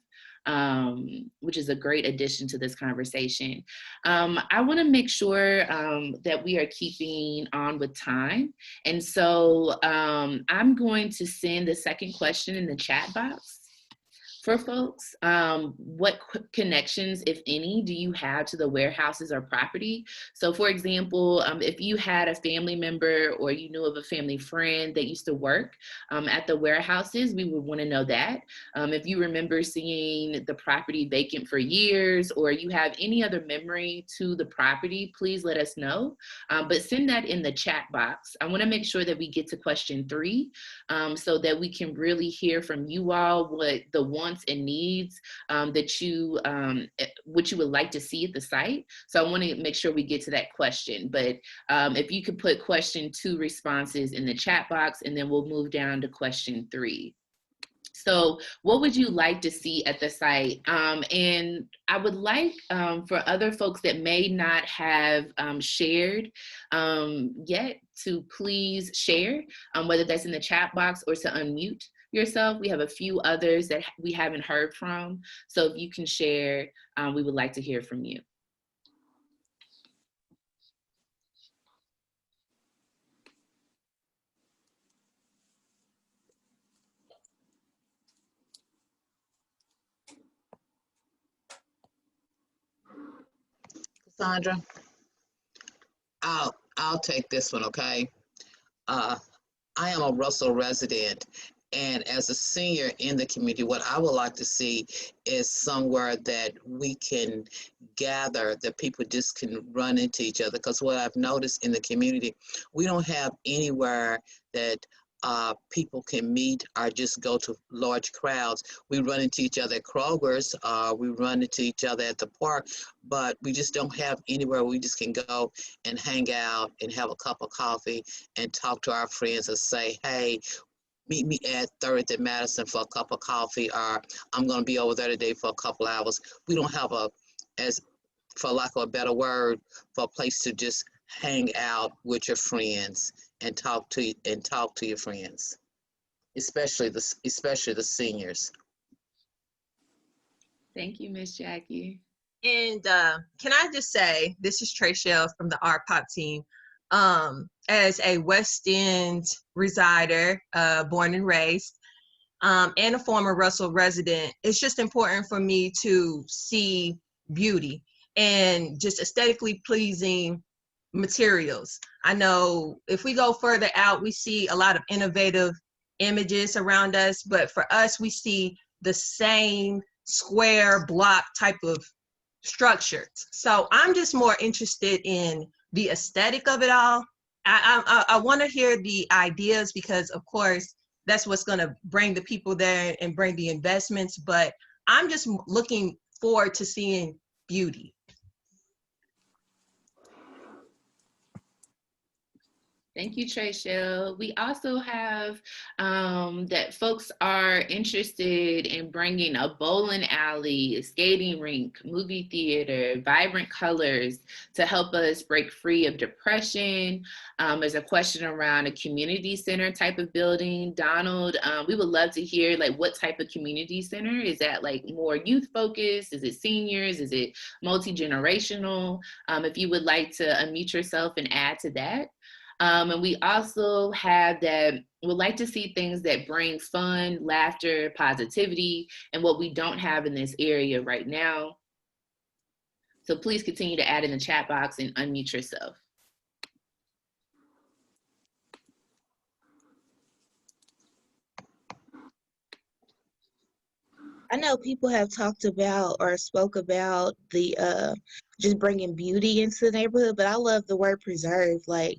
Which is a great addition to this conversation. I want to make sure that we are keeping on with time. And so I'm going to send the second question in the chat box for folks. What connections, if any, do you have to the warehouses or property? So for example, if you had a family member or you knew of a family friend that used to work at the warehouses, we would want to know that. If you remember seeing the property vacant for years or you have any other memory to the property, please let us know. But send that in the chat box. I want to make sure that we get to question 3 so that we can really hear from you all what the wants and needs that you what you would like to see at the site. So I want to make sure we get to that question. But if you could put question 2 responses in the chat box, and then we'll move down to question 3. So what would you like to see at the site? And I would like for other folks that may not have shared yet to please share, whether that's in the chat box or to unmute yourself. We have a few others that we haven't heard from. So if you can share, we would like to hear from you. Sandra, I'll take this one, okay? Uh, I am a Russell resident, and as a senior in the community, what I would like to see is somewhere that we can gather, that people just can run into each other. Because what I've noticed in the community, we don't have anywhere that people can meet or just go to large crowds. We run into each other at Kroger's, we run into each other at the park, but we just don't have anywhere we just can go and hang out and have a cup of coffee and talk to our friends and say, hey, meet me at 30th and Madison for a cup of coffee, or I'm going to be over there today for a couple hours. We don't have as for lack of a better word, for a place to just hang out with your friends and talk to your friends, especially the seniors. Thank you, Miss Jackie. And can I just say, this is Trey Shell from the Art Pop team. As a West End resider, born and raised, and a former Russell resident, it's just important for me to see beauty and just aesthetically pleasing materials. I know if we go further out, we see a lot of innovative images around us, but for us, we see the same square block type of structures. So I'm just more interested in the aesthetic of it all. I want to hear the ideas, because of course that's what's going to bring the people there and bring the investments, but I'm just looking forward to seeing beauty. Thank you, Trayshell. We also have that folks are interested in bringing a bowling alley, a skating rink, movie theater, vibrant colors to help us break free of depression. There's a question around a community center type of building. Donald, we would love to hear like what type of community center? Is that like more youth focused? Is it seniors? Is it multi-generational? If you would like to unmute yourself and add to that. And we also have that we'd like to see things that bring fun, laughter, positivity, and what we don't have in this area right now. So please continue to add in the chat box and unmute yourself. I know people have talked about or spoke about the just bringing beauty into the neighborhood, but I love the word preserve, like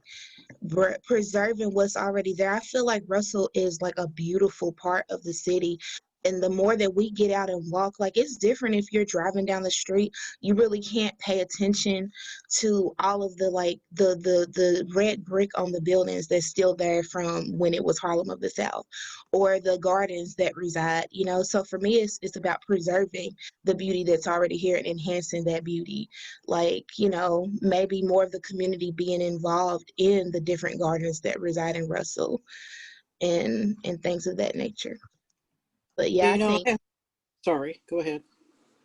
preserving what's already there. I feel like Russell is like a beautiful part of the city. And the more that we get out and walk, like it's different if you're driving down the street, you really can't pay attention to all of the like the red brick on the buildings that's still there from when it was Harlem of the South, or the gardens that reside, you know. So for me, it's about preserving the beauty that's already here and enhancing that beauty. Like, you know, maybe more of the community being involved in the different gardens that reside in Russell and things of that nature. But yeah, You I know, think, sorry, go ahead.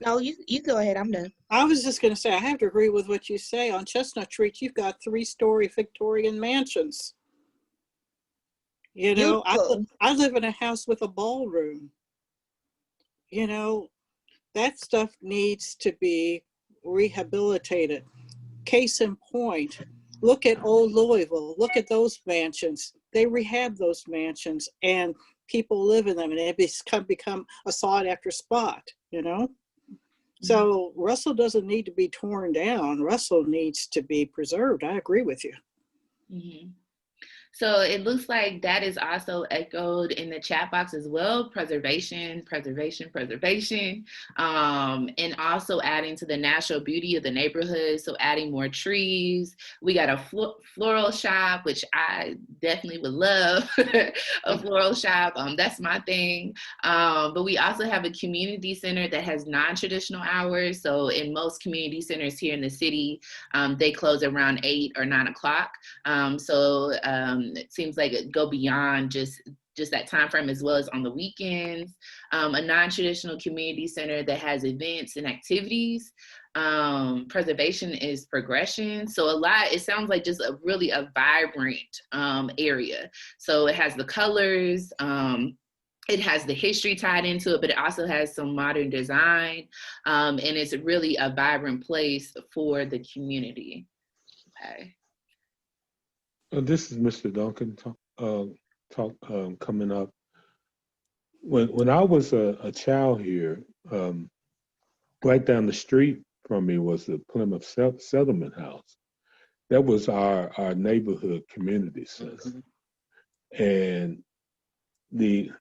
no, you go ahead, I'm done. I was just going to say, I have to agree with what you say. On Chestnut Street, you've got 3-story Victorian mansions. You know, I live in a house with a ballroom. You know, that stuff needs to be rehabilitated. Case in point, look at old Louisville. Look at those mansions. They rehab those mansions and people live in them, and they become a sought after spot, you know? So Russell doesn't need to be torn down. Russell needs to be preserved. I agree with you. Mm-hmm. So it looks like that is also echoed in the chat box as well. Preservation, preservation, preservation. And also adding to the natural beauty of the neighborhood. So adding more trees. We got a floral shop, which I definitely would love a floral shop. That's my thing. But we also have a community center that has non-traditional hours. So in most community centers here in the city, they close around 8 or 9 o'clock. It seems like it go beyond just that time frame, as well as on the weekends. A non-traditional community center that has events and activities. Preservation is progression. So it sounds like just a vibrant area. So it has the colors, it has the history tied into it, but it also has some modern design. And it's really a vibrant place for the community. Okay. This is Mr. Duncan coming up. When I was a child here, right down the street from me was the Plymouth Settlement House. That was our neighborhood community center. And the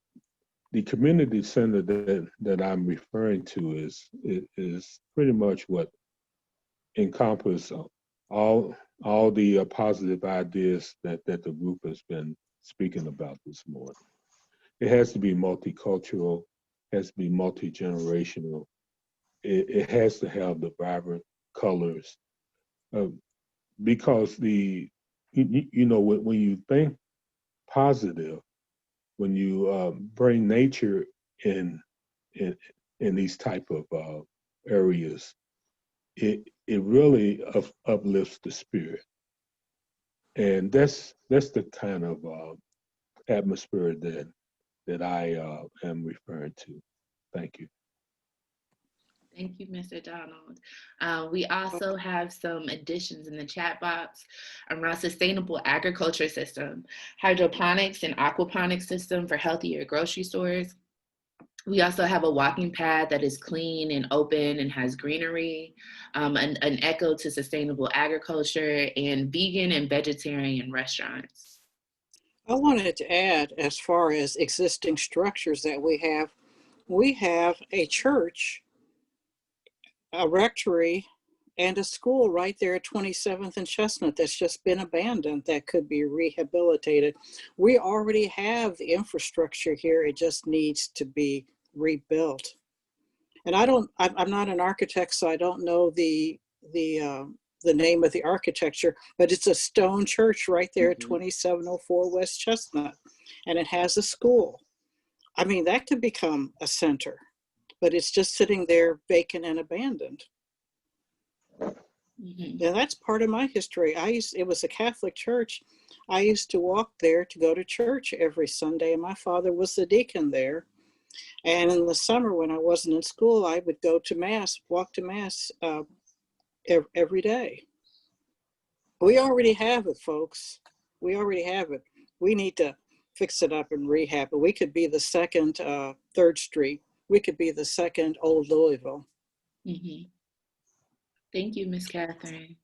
community center that I'm referring to is pretty much what encompasses all the positive ideas that the group has been speaking about this morning. It has to be multicultural, has to be multi-generational. It has to have the vibrant colors, because when you think positive, when you bring nature in these type of areas, it really uplifts the spirit, and that's the kind of atmosphere that I am referring to. Thank you. Thank you, Mr. Donald. We also have some additions in the chat box around sustainable agriculture system, hydroponics and aquaponics system for healthier grocery stores. We also have a walking path that is clean and open and has greenery, an echo to sustainable agriculture, and vegan and vegetarian restaurants. I wanted to add, as far as existing structures that we have a church, a rectory, and a school right there at 27th and Chestnut that's just been abandoned that could be rehabilitated. We already have the infrastructure here. It just needs to be rebuilt. And I'm not an architect, so I don't know the name of the architecture, but it's a stone church right there at 2704 West Chestnut, and it has a school. I mean, that could become a center, but it's just sitting there vacant and abandoned. Mm-hmm. And that's part of my history. It was a Catholic church. I used to walk there to go to church every Sunday, and my father was the deacon there. And in the summer, when I wasn't in school, I would go to Mass, walk to Mass every day. We already have it, folks. We already have it. We need to fix it up and rehab it. We could be the second 3rd Street. We could be the second Old Louisville. Mm-hmm. Thank you, Ms. Catherine.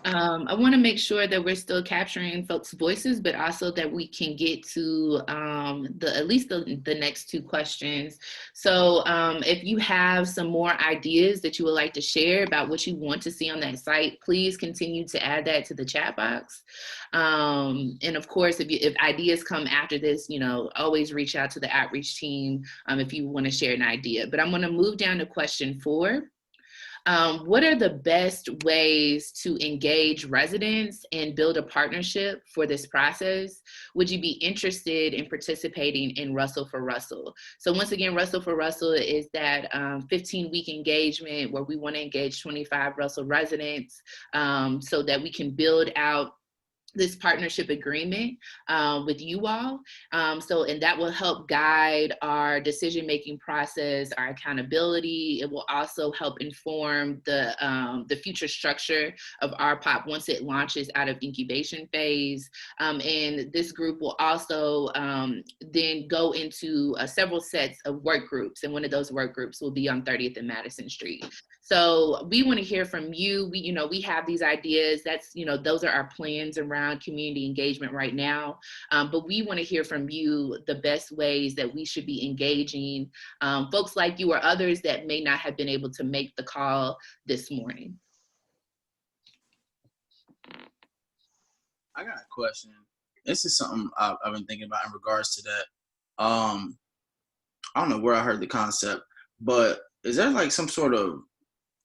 I want to make sure that we're still capturing folks' voices, but also that we can get to at least the next 2 questions. So if you have some more ideas that you would like to share about what you want to see on that site, please continue to add that to the chat box. And of course, if ideas come after this, always reach out to the outreach team if you want to share an idea. But I'm going to move down to question 4. What are the best ways to engage residents and build a partnership for this process? Would you be interested in participating in Russell for Russell? So once again, Russell for Russell is that 15-week engagement where we want to engage 25 Russell residents so that we can build out this partnership agreement with you all. And that will help guide our decision-making process, our accountability. It will also help inform the future structure of RPOP once it launches out of incubation phase. And this group will also then go into several sets of work groups. And one of those work groups will be on 30th and Madison Street. So we want to hear from you. We have these ideas. Those are our plans around community engagement right now. But we want to hear from you the best ways that we should be engaging folks like you or others that may not have been able to make the call this morning. I got a question. This is something I've been thinking about in regards to that. I don't know where I heard the concept, but is there like some sort of,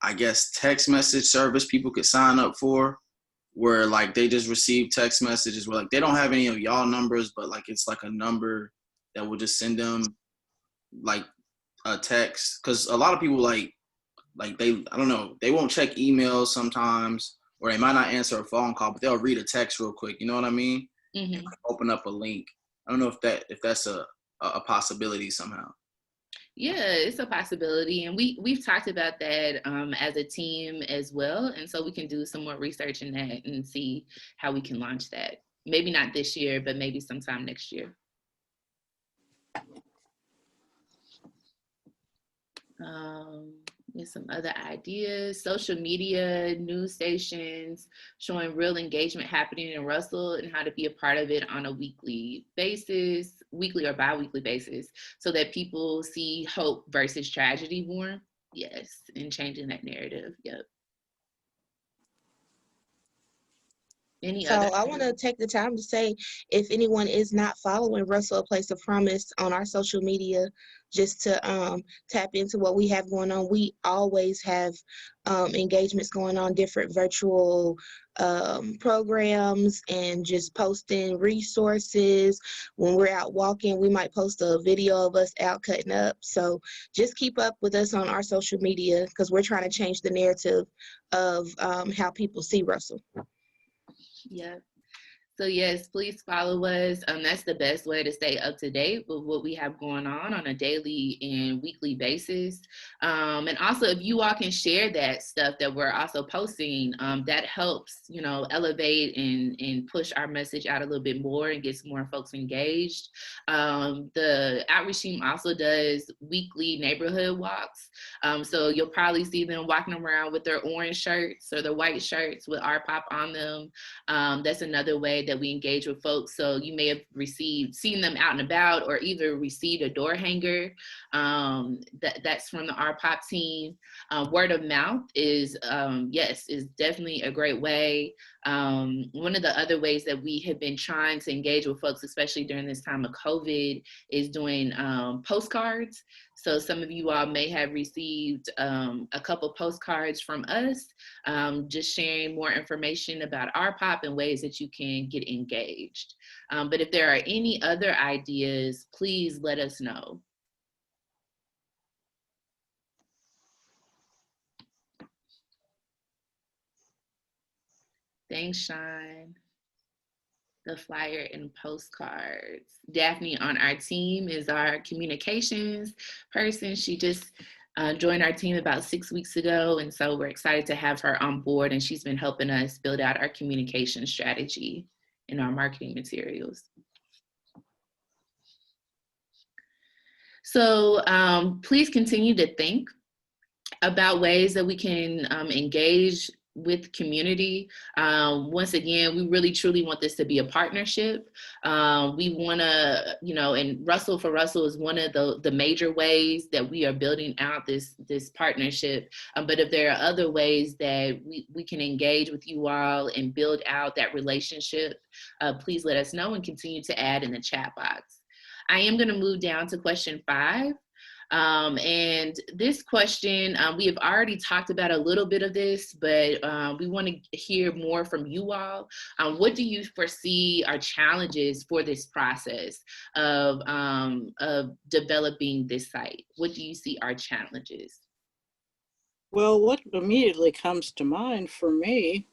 I guess, text message service people could sign up for, where like they just receive text messages where like they don't have any of y'all numbers, but like it's like a number that will just send them like a text? Because a lot of people like they, I don't know, they won't check emails sometimes, or they might not answer a phone call, but they'll read a text real quick. You know what I mean? Mm-hmm. Open up a link. I don't know if that's a a possibility somehow. Yeah, it's a possibility, and we've talked about that as a team as well, and so we can do some more research in that and see how we can launch that. Maybe not this year, but maybe sometime next year. There's some other ideas. Social media, news stations, showing real engagement happening in Russell and how to be a part of it on a weekly basis, weekly or bi-weekly basis, so that people see hope versus tragedy more. Yes, and changing that narrative. Yep. So I want to take the time to say, if anyone is not following Russell, A Place of Promise on our social media, just to tap into what we have going on. We always have engagements going on, different virtual programs, and just posting resources. When we're out walking, we might post a video of us out cutting up. So just keep up with us on our social media, because we're trying to change the narrative of how people see Russell. Yeah. So yes, please follow us. That's the best way to stay up to date with what we have going on a daily and weekly basis. And also, if you all can share that stuff that we're also posting, that helps, elevate and push our message out a little bit more and gets more folks engaged. The outreach team also does weekly neighborhood walks. So you'll probably see them walking around with their orange shirts or their white shirts with RPOP on them. That's another way that we engage with folks. So you may have seen them out and about, or either received a door hanger. That's from the RPOP team. Word of mouth is definitely a great way. One of the other ways that we have been trying to engage with folks, especially during this time of COVID, is doing postcards. So some of you all may have received a couple postcards from us, just sharing more information about RPOP and ways that you can get engaged. But if there are any other ideas, please let us know. Thanks, Sean. The flyer and postcards. Daphne on our team is our communications person. She just joined our team about 6 weeks ago, and so we're excited to have her on board, and she's been helping us build out our communication strategy and our marketing materials. So please continue to think about ways that we can engage with community. Once again, we really truly want this to be a partnership. We want to, and Russell for Russell is one of the major ways that we are building out this partnership. But if there are other ways that we can engage with you all and build out that relationship, please let us know and continue to add in the chat box. I am going to move down to question 5. And this question, we have already talked about a little bit of this, but we want to hear more from you all. What do you foresee are challenges for this process of developing this site? What do you see are challenges? Well, what immediately comes to mind for me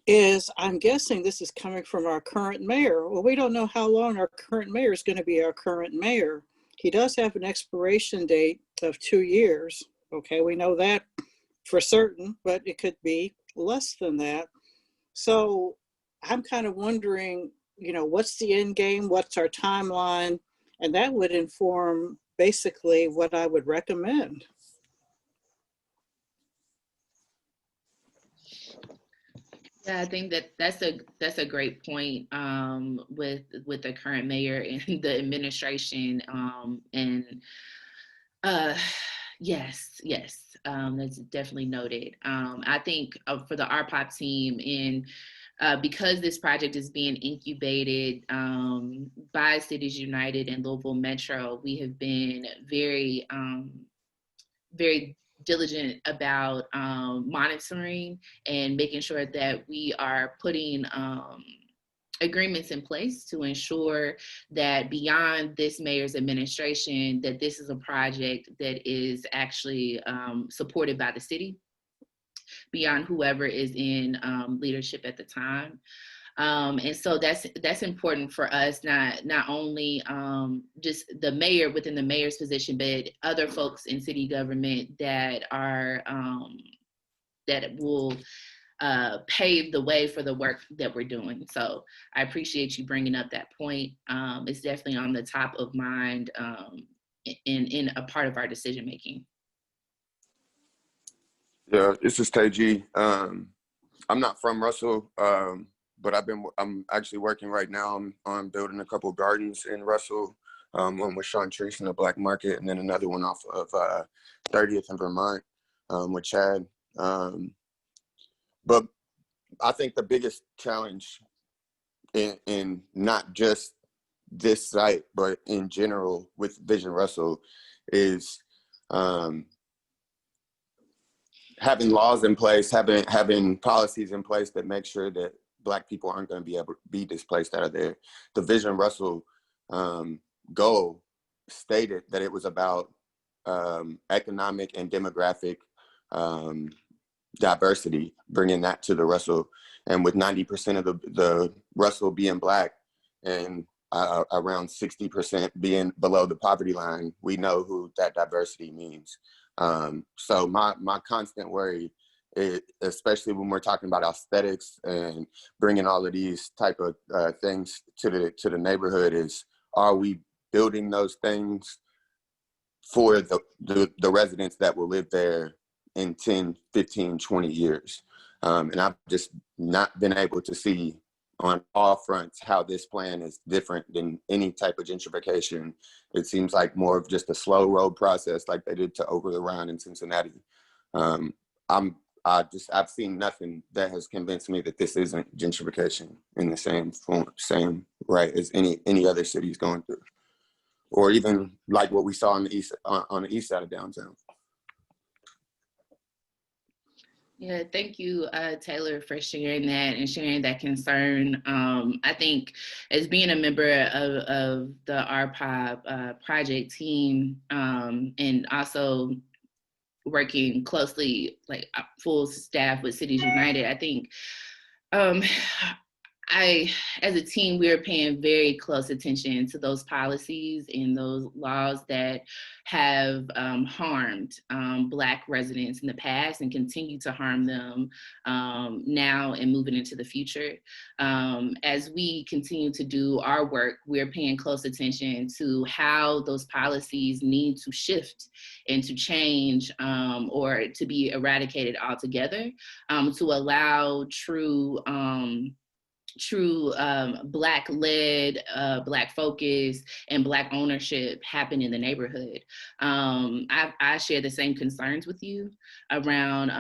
is, I'm guessing this is coming from our current mayor. Well, we don't know how long our current mayor is going to be our current mayor. He does have an expiration date of 2 years. Okay, we know that for certain, but it could be less than that. So I'm kind of wondering, what's the end game? What's our timeline? And that would inform basically what I would recommend. Yeah, I think that's a great point with the current mayor and the administration, yes, that's definitely noted. I think for the RPOP team, and because this project is being incubated by Cities United and Louisville Metro, we have been very diligent about monitoring and making sure that we are putting agreements in place to ensure that beyond this mayor's administration, that this is a project that is actually supported by the city, beyond whoever is in leadership at the time. And so that's important for us, not only just the mayor within the mayor's position, but other folks in city government that are that will pave the way for the work that we're doing. So I appreciate you bringing up that point. It's definitely on the top of mind in a part of our decision making. Yeah, this is Teji. I'm not from Russell, but I'm actually working right now on building a couple gardens in Russell. One with Sean Treese in the Black Market, and then another one off of 30th in Vermont with Chad. But I think the biggest challenge in not just this site, but in general with Vision Russell is having laws in place, having policies in place that make sure that Black people aren't going to be able to be displaced out of there. The Vision Russell goal stated that it was about economic and demographic diversity, bringing that to the Russell. And with 90% of the Russell being Black and around 60% being below the poverty line, we know who that diversity means. So my constant worry, especially when we're talking about aesthetics and bringing all of these type of things to the neighborhood, is, are we building those things for the residents that will live there in 10, 15, 20 years? And I've just not been able to see on all fronts how this plan is different than any type of gentrification. It seems like more of just a slow road process like they did to Over the Rhine in Cincinnati. I've seen nothing that has convinced me that this isn't gentrification in the same form, same right as any other cities going through, or even like what we saw on the east side of downtown. Yeah, thank you, Taylor, for sharing that and sharing that concern. I think as being a member of the RPOP project team, and also working closely, like full staff with Cities United, I think as a team, we are paying very close attention to those policies and those laws that have harmed Black residents in the past and continue to harm them now and moving into the future. As we continue to do our work, we're paying close attention to how those policies need to shift and to change or to be eradicated altogether to allow true Black-led, Black-focused, and Black ownership happen in the neighborhood. I share the same concerns with you around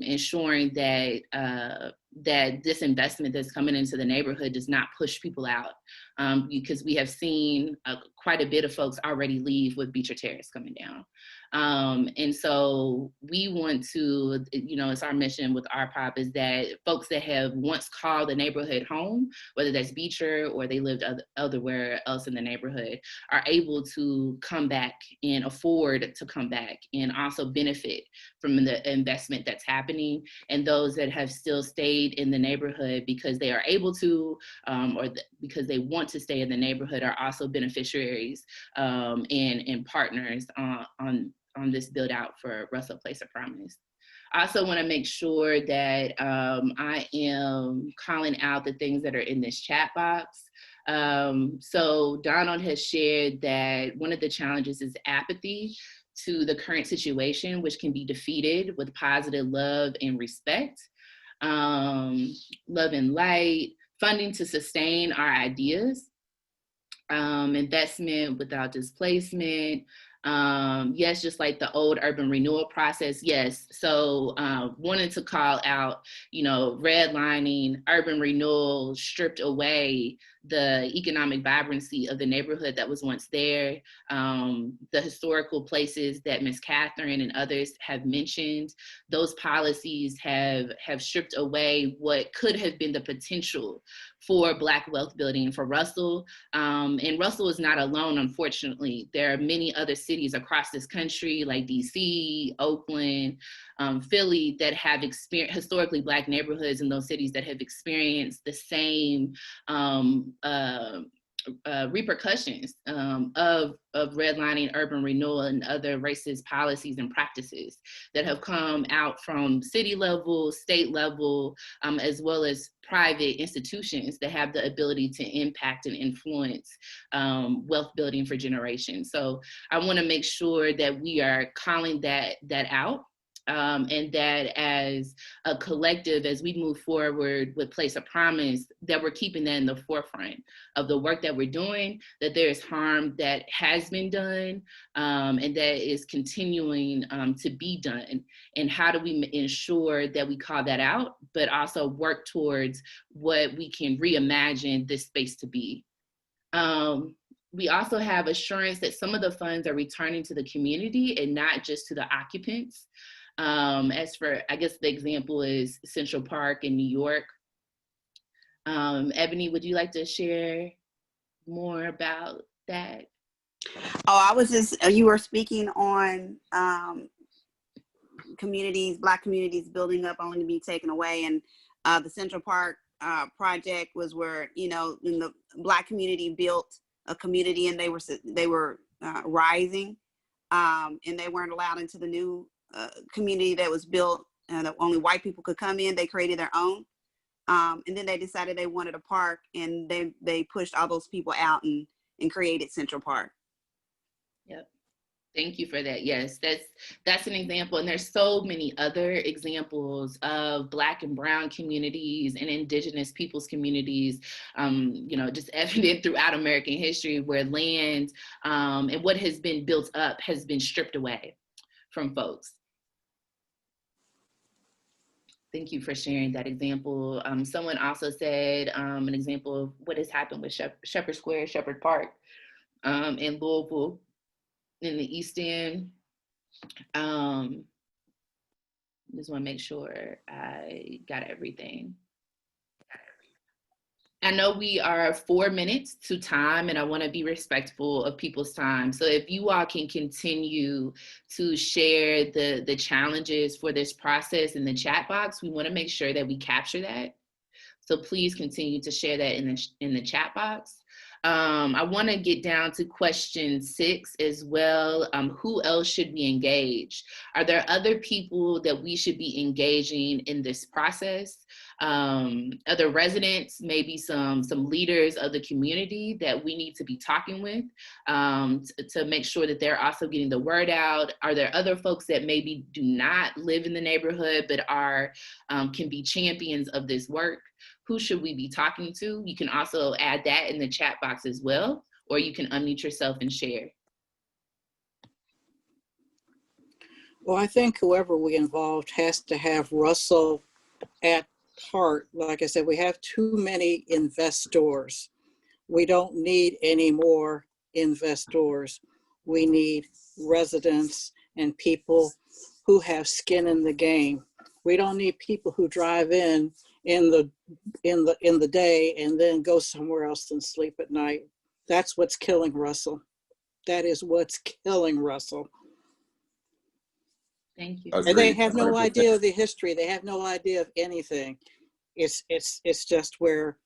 ensuring that that this investment that's coming into the neighborhood does not push people out, because we have seen quite a bit of folks already leave with Beecher Terrace coming down. And so we want to, it's our mission with RPOP is that folks that have once called the neighborhood home, whether that's Beecher or they lived elsewhere else in the neighborhood, are able to come back and afford to come back and also benefit from the investment that's happening. And those that have still stayed in the neighborhood because they are able to, because they want to stay in the neighborhood, are also beneficiaries and partners on this build out for Russell Place of Promise. I also want to make sure that I am calling out the things that are in this chat box. So Donald has shared that one of the challenges is apathy to the current situation, which can be defeated with positive love and respect, love and light, funding to sustain our ideas, investment without displacement. Yes, just like the old urban renewal process. Yes, so wanted to call out, redlining, urban renewal stripped away the economic vibrancy of the neighborhood that was once there, the historical places that Ms. Catherine and others have mentioned. Those policies have stripped away what could have been the potential for Black wealth building for Russell. And Russell is not alone, unfortunately. There are many other cities across this country like DC, Oakland, Philly that have experienced historically Black neighborhoods in those cities that have experienced the same repercussions of redlining, urban renewal, and other racist policies and practices that have come out from city level, state level, as well as private institutions that have the ability to impact and influence wealth building for generations. So I want to make sure that we are calling that out. And that as a collective, as we move forward with Place of Promise, that we're keeping that in the forefront of the work that we're doing, that there is harm that has been done and that is continuing to be done. And how do we ensure that we call that out, but also work towards what we can reimagine this space to be? We also have assurance that some of the funds are returning to the community and not just to the occupants. As for, I guess the example is Central Park in New York. Ebony, would you like to share more about that? Oh, I was just, you were speaking on communities, Black communities building up only to be taken away. And the Central Park project was where, you know, when the Black community built a community and they were rising and they weren't allowed into the new community that was built and only white people could come in. They created their own. And then they decided they wanted a park and they pushed all those people out and created Central Park. Yep. Thank you for that. Yes, that's an example. And there's so many other examples of Black and brown communities and indigenous peoples communities, you know, just evident throughout American history where land and what has been built up has been stripped away from folks. Thank you for sharing that example. Someone also said an example of what has happened with Shepherd Square, Shepherd Park in Louisville in the East End. Just want to make sure I got everything. I know we are 4 minutes to time and I want to be respectful of people's time. So if you all can continue to share the challenges for this process in the chat box, we want to make sure that we capture that. So please continue to share that in the chat box. I want to get down to question 6 as well. Who else should we engage? Are there other people that we should be engaging in this process? Other residents, maybe some leaders of the community that we need to be talking with to make sure that they're also getting the word out? Are there other folks that maybe do not live in the neighborhood but are can be champions of this work? Who should we be talking to? You can also add that in the chat box as well, or you can unmute yourself and share. Well, I think whoever we involved has to have Russell at heart. Like I said, we have too many investors. We don't need any more investors. We need residents and people who have skin in the game. We don't need people who drive in the day and then go somewhere else and sleep at night. That's what's killing Russell. That is what's killing Russell. Thank you. And they have no idea of the history. They have no idea of anything. It's just where,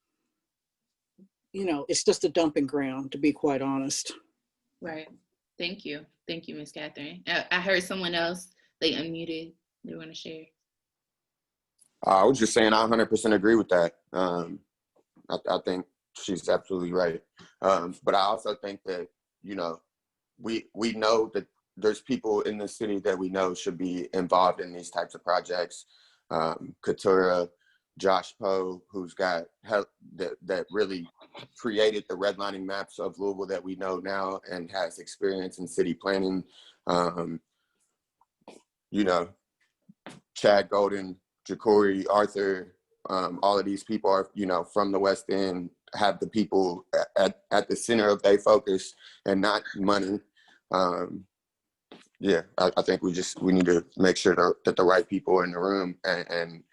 you know, it's just a dumping ground, to be quite honest. Right. Thank you. Thank you, Ms. Catherine. I heard someone else, they unmuted. They want to share. I was just saying I 100% agree with that. I think she's absolutely right. But I also think that, you know, we know that there's people in the city that we know should be involved in these types of projects. Katura, Josh Poe, who's got help that really created the redlining maps of Louisville that we know now and has experience in city planning. You know, Chad Golden, Ja'Cory, Arthur, all of these people are, you know, from the West End. have the people at the center of their focus and not money. Yeah, I think we need to make sure that the right people are in the room, and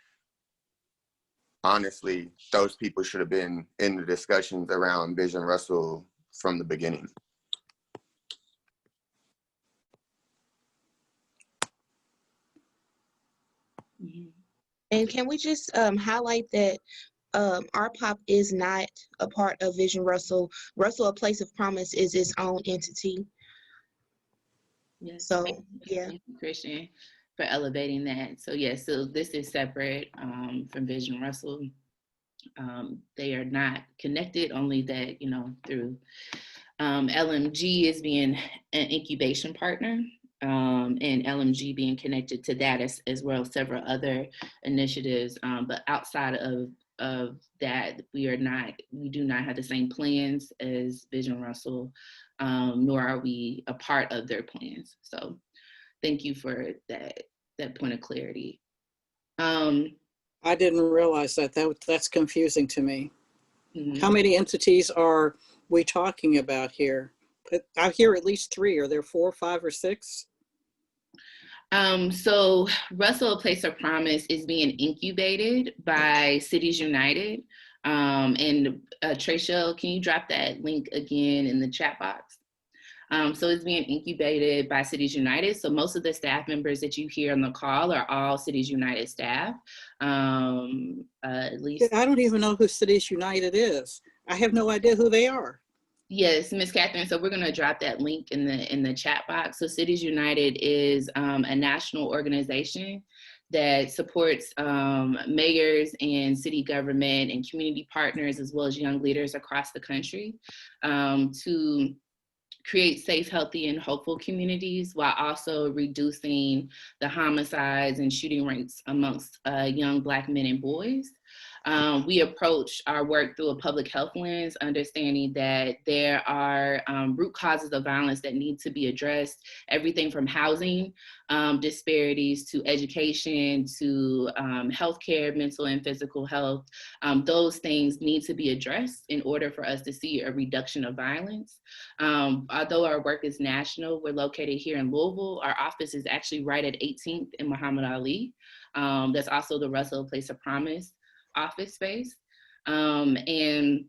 honestly, those people should have been in the discussions around Vision Russell from the beginning. And can we just highlight that RPOP is not a part of Vision Russell. Russell, A Place of Promise, is its own entity. Yes. So, yeah. Thank you, Christian, for elevating that. So, yes, so this is separate from Vision Russell. They are not connected, only that, through LMG is being an incubation partner, and LMG being connected to that as well as several other initiatives. But outside of that, we do not have the same plans as Vision Russell, nor are we a part of their plans. So thank you for that point of clarity. I didn't realize that's confusing to me. Mm-hmm. How many entities are we talking about here? I hear at least 3. Are there 4, 5, or 6? So Russell, A Place of Promise is being incubated by Cities United. And Trachelle, can you drop that link again in the chat box? So it's being incubated by Cities United. So most of the staff members that you hear on the call are all Cities United staff. At least I don't even know who Cities United is. I have no idea who they are. Yes, Ms. Catherine. So we're going to drop that link in the chat box. So Cities United is a national organization that supports mayors and city government and community partners, as well as young leaders across the country, to create safe, healthy, and hopeful communities while also reducing the homicides and shooting rates amongst young Black men and boys. We approach our work through a public health lens, understanding that there are root causes of violence that need to be addressed, everything from housing disparities to education to healthcare, mental and physical health. Those things need to be addressed in order for us to see a reduction of violence. Although our work is national, we're located here in Louisville. Our office is actually right at 18th and Muhammad Ali. That's also the Russell, A Place of Promise office space. And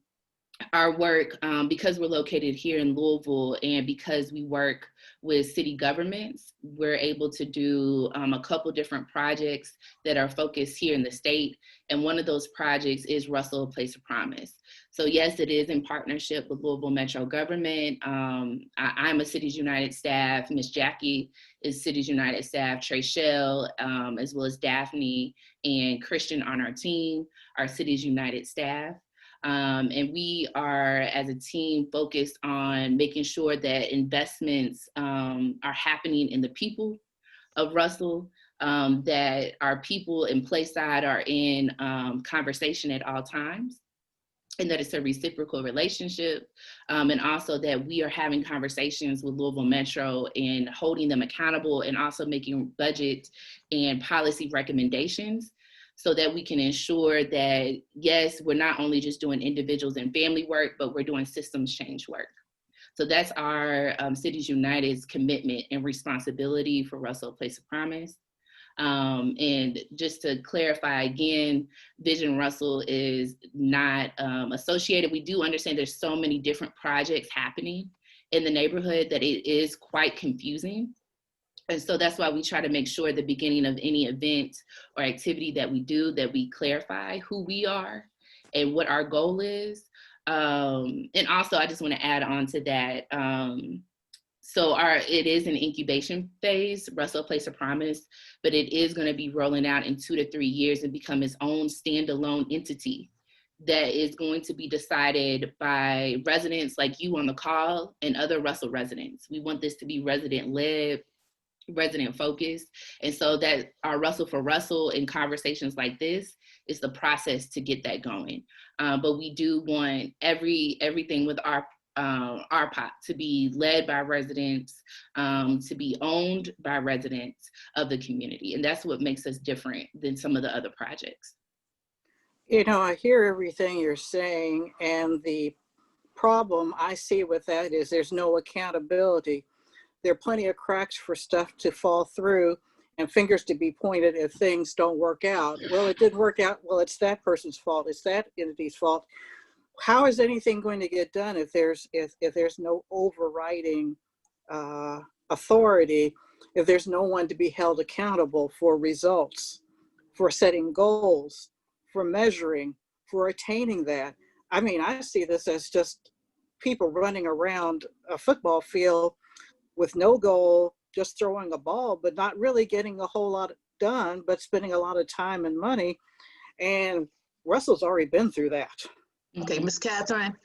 our work, because we're located here in Louisville and because we work with city governments, we're able to do a couple different projects that are focused here in the state. And one of those projects is Russell, A Place of Promise. So yes, it is in partnership with Louisville Metro government. I'm a Cities United staff. Miss Jackie is Cities United staff. Trachelle, as well as Daphne and Christian on our team, are Cities United staff. And we are, as a team, focused on making sure that investments are happening in the people of Russell, that our people in Playside are in conversation at all times, and that it's a reciprocal relationship, and also that we are having conversations with Louisville Metro and holding them accountable, and also making budget and policy recommendations so that we can ensure that, yes, we're not only just doing individuals and family work, but we're doing systems change work. So that's our Cities United's commitment and responsibility for Russell, A Place of Promise. And just to clarify again, Vision Russell is not associated. We do understand there's so many different projects happening in the neighborhood that it is quite confusing. And so that's why we try to make sure at the beginning of any event or activity that we do, that we clarify who we are and what our goal is. And also, I just want to add on to that. So it is an incubation phase, Russell, A Place of Promise, but it is going to be rolling out in 2 to 3 years and become its own standalone entity that is going to be decided by residents like you on the call and other Russell residents. We want this to be resident-led, resident focused. And so that our Russell for Russell in conversations like this is the process to get that going. But we do want everything with our RPOP to be led by residents, to be owned by residents of the community. And that's what makes us different than some of the other projects. You know, I hear everything you're saying, and the problem I see with that is there's no accountability. There are plenty of cracks for stuff to fall through and fingers to be pointed if things don't work out. Well, it didn't work out. Well, it's that person's fault. It's that entity's fault. How is anything going to get done if there's no overriding authority, if there's no one to be held accountable for results, for setting goals, for measuring, for attaining that? I mean, I see this as just people running around a football field with no goal, just throwing a ball, but not really getting a whole lot done, but spending a lot of time and money. And Russell's already been through that. Okay, Miss Catherine,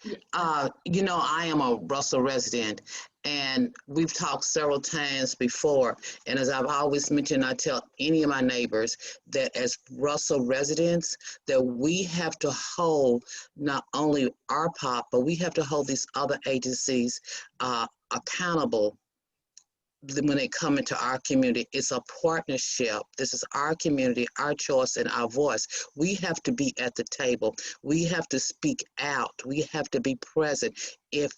you know, I am a Russell resident, and we've talked several times before. And as I've always mentioned, I tell any of my neighbors that as Russell residents, that we have to hold not only our POP, but we have to hold these other agencies accountable when they come into our community. It's a partnership. This is our community, our choice, and our voice. We have to be at the table. We have to speak out. We have to be present. If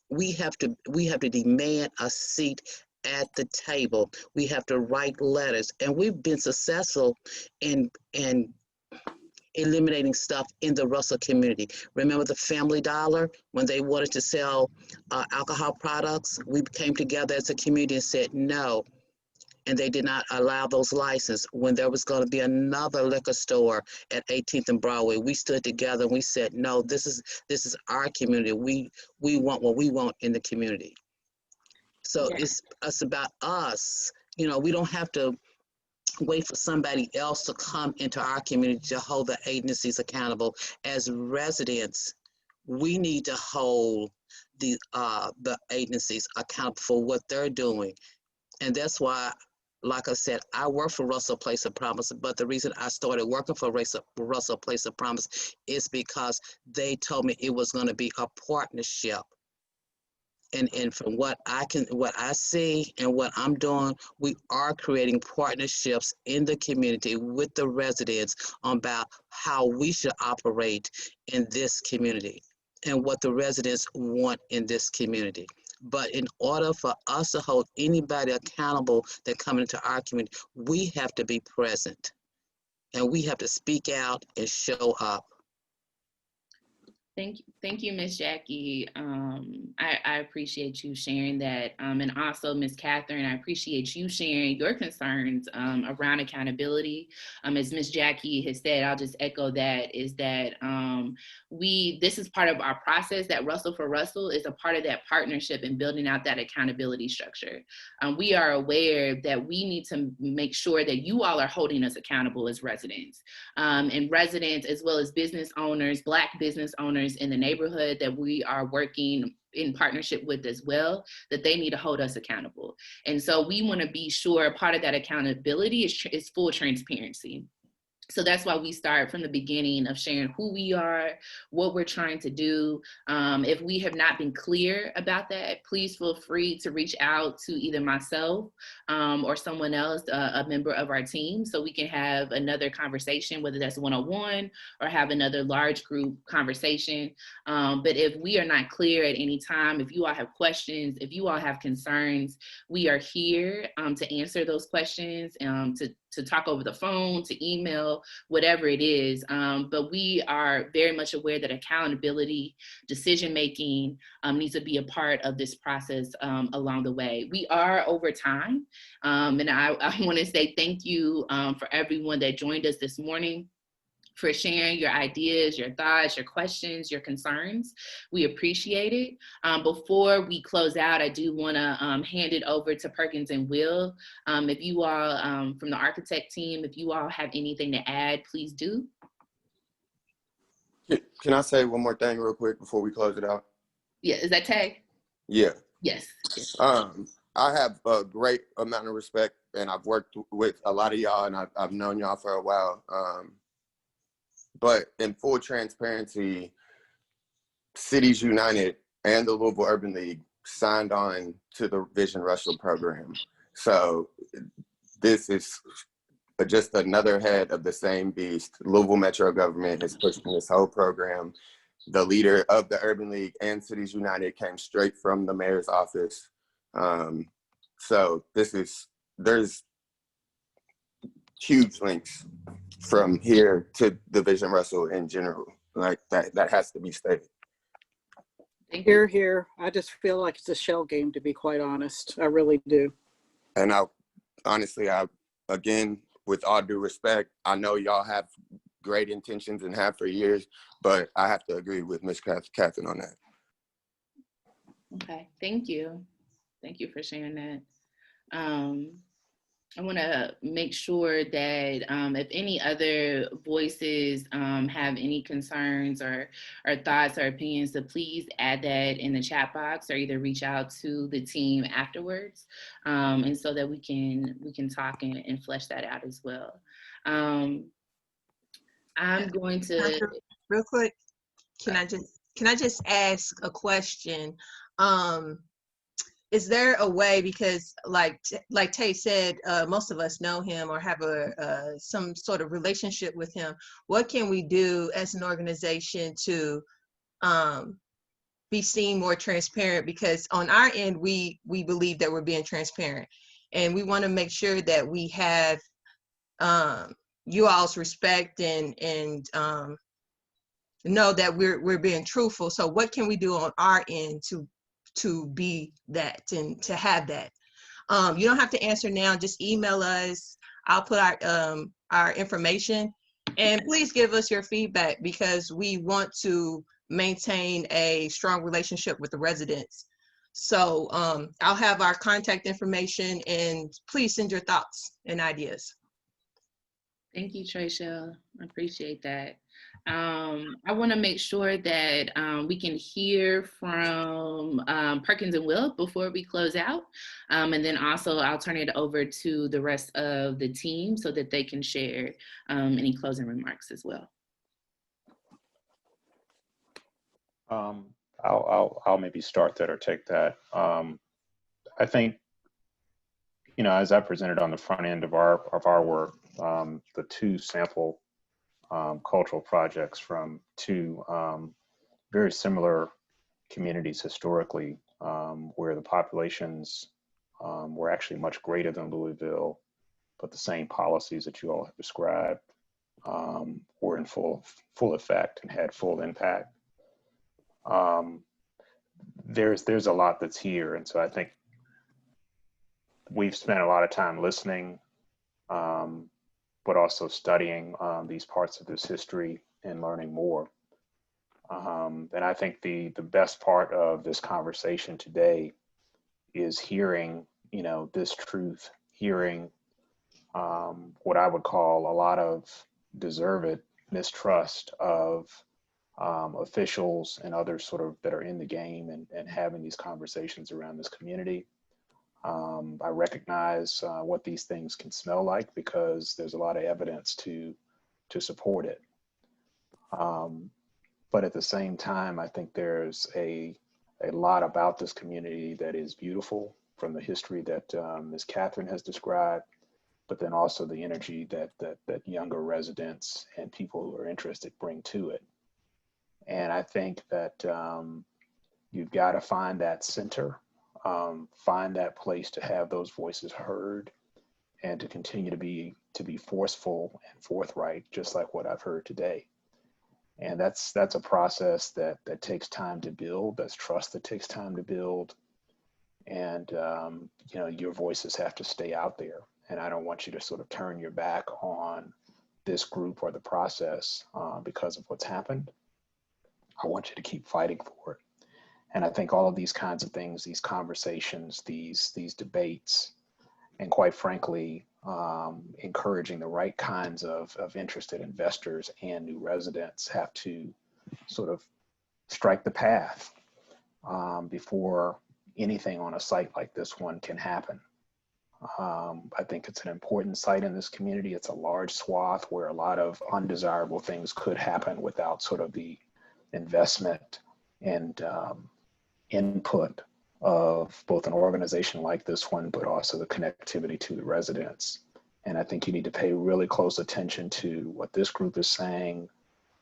we have to demand a seat at the table. We have to write letters, and we've been successful in eliminating stuff in the Russell community. Remember the Family Dollar, when they wanted to sell alcohol products? We came together as a community and said no, and they did not allow those licenses. When there was going to be another liquor store at 18th and Broadway, we stood together and we said no, this is our community. We want what we want in the community. So it's about us. You know, we don't have to wait for somebody else to come into our community to hold the agencies accountable. As residents, we need to hold the agencies accountable for what they're doing. And that's why, like I said, I work for Russell Place of Promise, but the reason I started working for Russell Place of Promise is because they told me it was going to be a partnership. And from what I see and what I'm doing, we are creating partnerships in the community with the residents about how we should operate in this community and what the residents want in this community. But in order for us to hold anybody accountable that come into our community, we have to be present and we have to speak out and show up. Thank you, Miss Jackie. I appreciate you sharing that. And also, Miss Catherine, I appreciate you sharing your concerns around accountability. As Miss Jackie has said, I'll just echo that, is that this is part of our process. That Russell for Russell is a part of that partnership and building out that accountability structure. We are aware that we need to make sure that you all are holding us accountable as residents. And residents, as well as business owners, Black business owners in the neighborhood that we are working in partnership with as well, that they need to hold us accountable. And so we want to be sure part of that accountability is full transparency. So that's why we start from the beginning of sharing who we are, what we're trying to do. If we have not been clear about that, please feel free to reach out to either myself or someone else, a member of our team, so we can have another conversation, whether that's one-on-one or have another large group conversation. But if we are not clear at any time, if you all have questions, if you all have concerns, we are here to answer those questions, to talk over the phone, to email, whatever it is. But we are very much aware that accountability, decision-making needs to be a part of this process along the way. We are over time. And I want to say thank you for everyone that joined us this morning, for sharing your ideas, your thoughts, your questions, your concerns. We appreciate it. Before we close out, I do want to hand it over to Perkins and Will. If you all, from the architect team, if you all have anything to add, please do. Can I say one more thing real quick before we close it out? Yeah, is that Tay? Yeah. Yes. I have a great amount of respect, and I've worked with a lot of y'all, and I've known y'all for a while. But in full transparency, Cities United and the Louisville Urban League signed on to the Vision Russell program. So this is just another head of the same beast. Louisville Metro government is pushing this whole program. The leader of the Urban League and Cities United came straight from the mayor's office. So there's huge links from here to Division Russell in general. Like that has to be stated. Here, here. I just feel like it's a shell game, to be quite honest. I really do. And honestly, again, with all due respect, I know y'all have great intentions and have for years, but I have to agree with Ms. Catherine on that. Okay, thank you. Thank you for sharing that. I want to make sure that if any other voices have any concerns or thoughts or opinions, to please add that in the chat box or either reach out to the team afterwards, and so that we can talk and flesh that out as well. I'm going to real quick. Can I just ask a question? Is there a way, because like Tay said, most of us know him or have some sort of relationship with him. What can we do as an organization to be seen more transparent? Because on our end, we believe that we're being transparent, and we want to make sure that we have you all's respect and know that we're being truthful. So what can we do on our end to be that and to have that? You don't have to answer now, just email us. I'll put our information, and please give us your feedback, because we want to maintain a strong relationship with the residents. So I'll have our contact information, and please send your thoughts and ideas. Thank you, Tracia. I appreciate that. I want to make sure that we can hear from Perkins and Will before we close out. And then also I'll turn it over to the rest of the team so that they can share any closing remarks as well. I'll maybe start that or take that. I think, as I presented on the front end of our work, the two sample cultural projects from two very similar communities historically, where the populations were actually much greater than Louisville, but the same policies that you all have described were in full effect and had full impact. There's a lot that's here, and so I think we've spent a lot of time listening, but also studying these parts of this history and learning more. And I think the best part of this conversation today is hearing, this truth, hearing what I would call a lot of deserved mistrust of officials and others sort of that are in the game and having these conversations around this community. I recognize what these things can smell like, because there's a lot of evidence to support it. But at the same time, I think there's a lot about this community that is beautiful, from the history that Ms. Catherine has described, but then also the energy that younger residents and people who are interested bring to it. And I think that you've got to find that center, find that place to have those voices heard, and to continue to be forceful and forthright, just like what I've heard today. And that's a process that takes time to build. That's trust that takes time to build. And your voices have to stay out there. And I don't want you to sort of turn your back on this group or the process because of what's happened. I want you to keep fighting for it. And I think all of these kinds of things, these conversations, these debates, and quite frankly, encouraging the right kinds of interested investors and new residents have to sort of strike the path before anything on a site like this one can happen. I think it's an important site in this community. It's a large swath where a lot of undesirable things could happen without sort of the investment and input of both an organization like this one, but also the connectivity to the residents. And I think you need to pay really close attention to what this group is saying,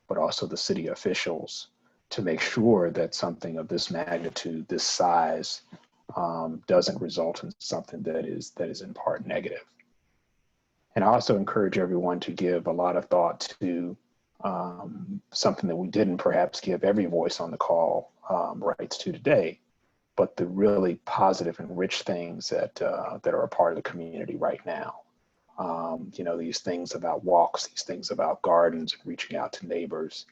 but also the city officials, to make sure that something of this magnitude, this size, doesn't result in something that is in part negative. And I also encourage everyone to give a lot of thought to something that we didn't perhaps give every voice on the call rights to today, but the really positive and rich things that are a part of the community right now. You know, these things about walks, these things about gardens, and reaching out to neighbors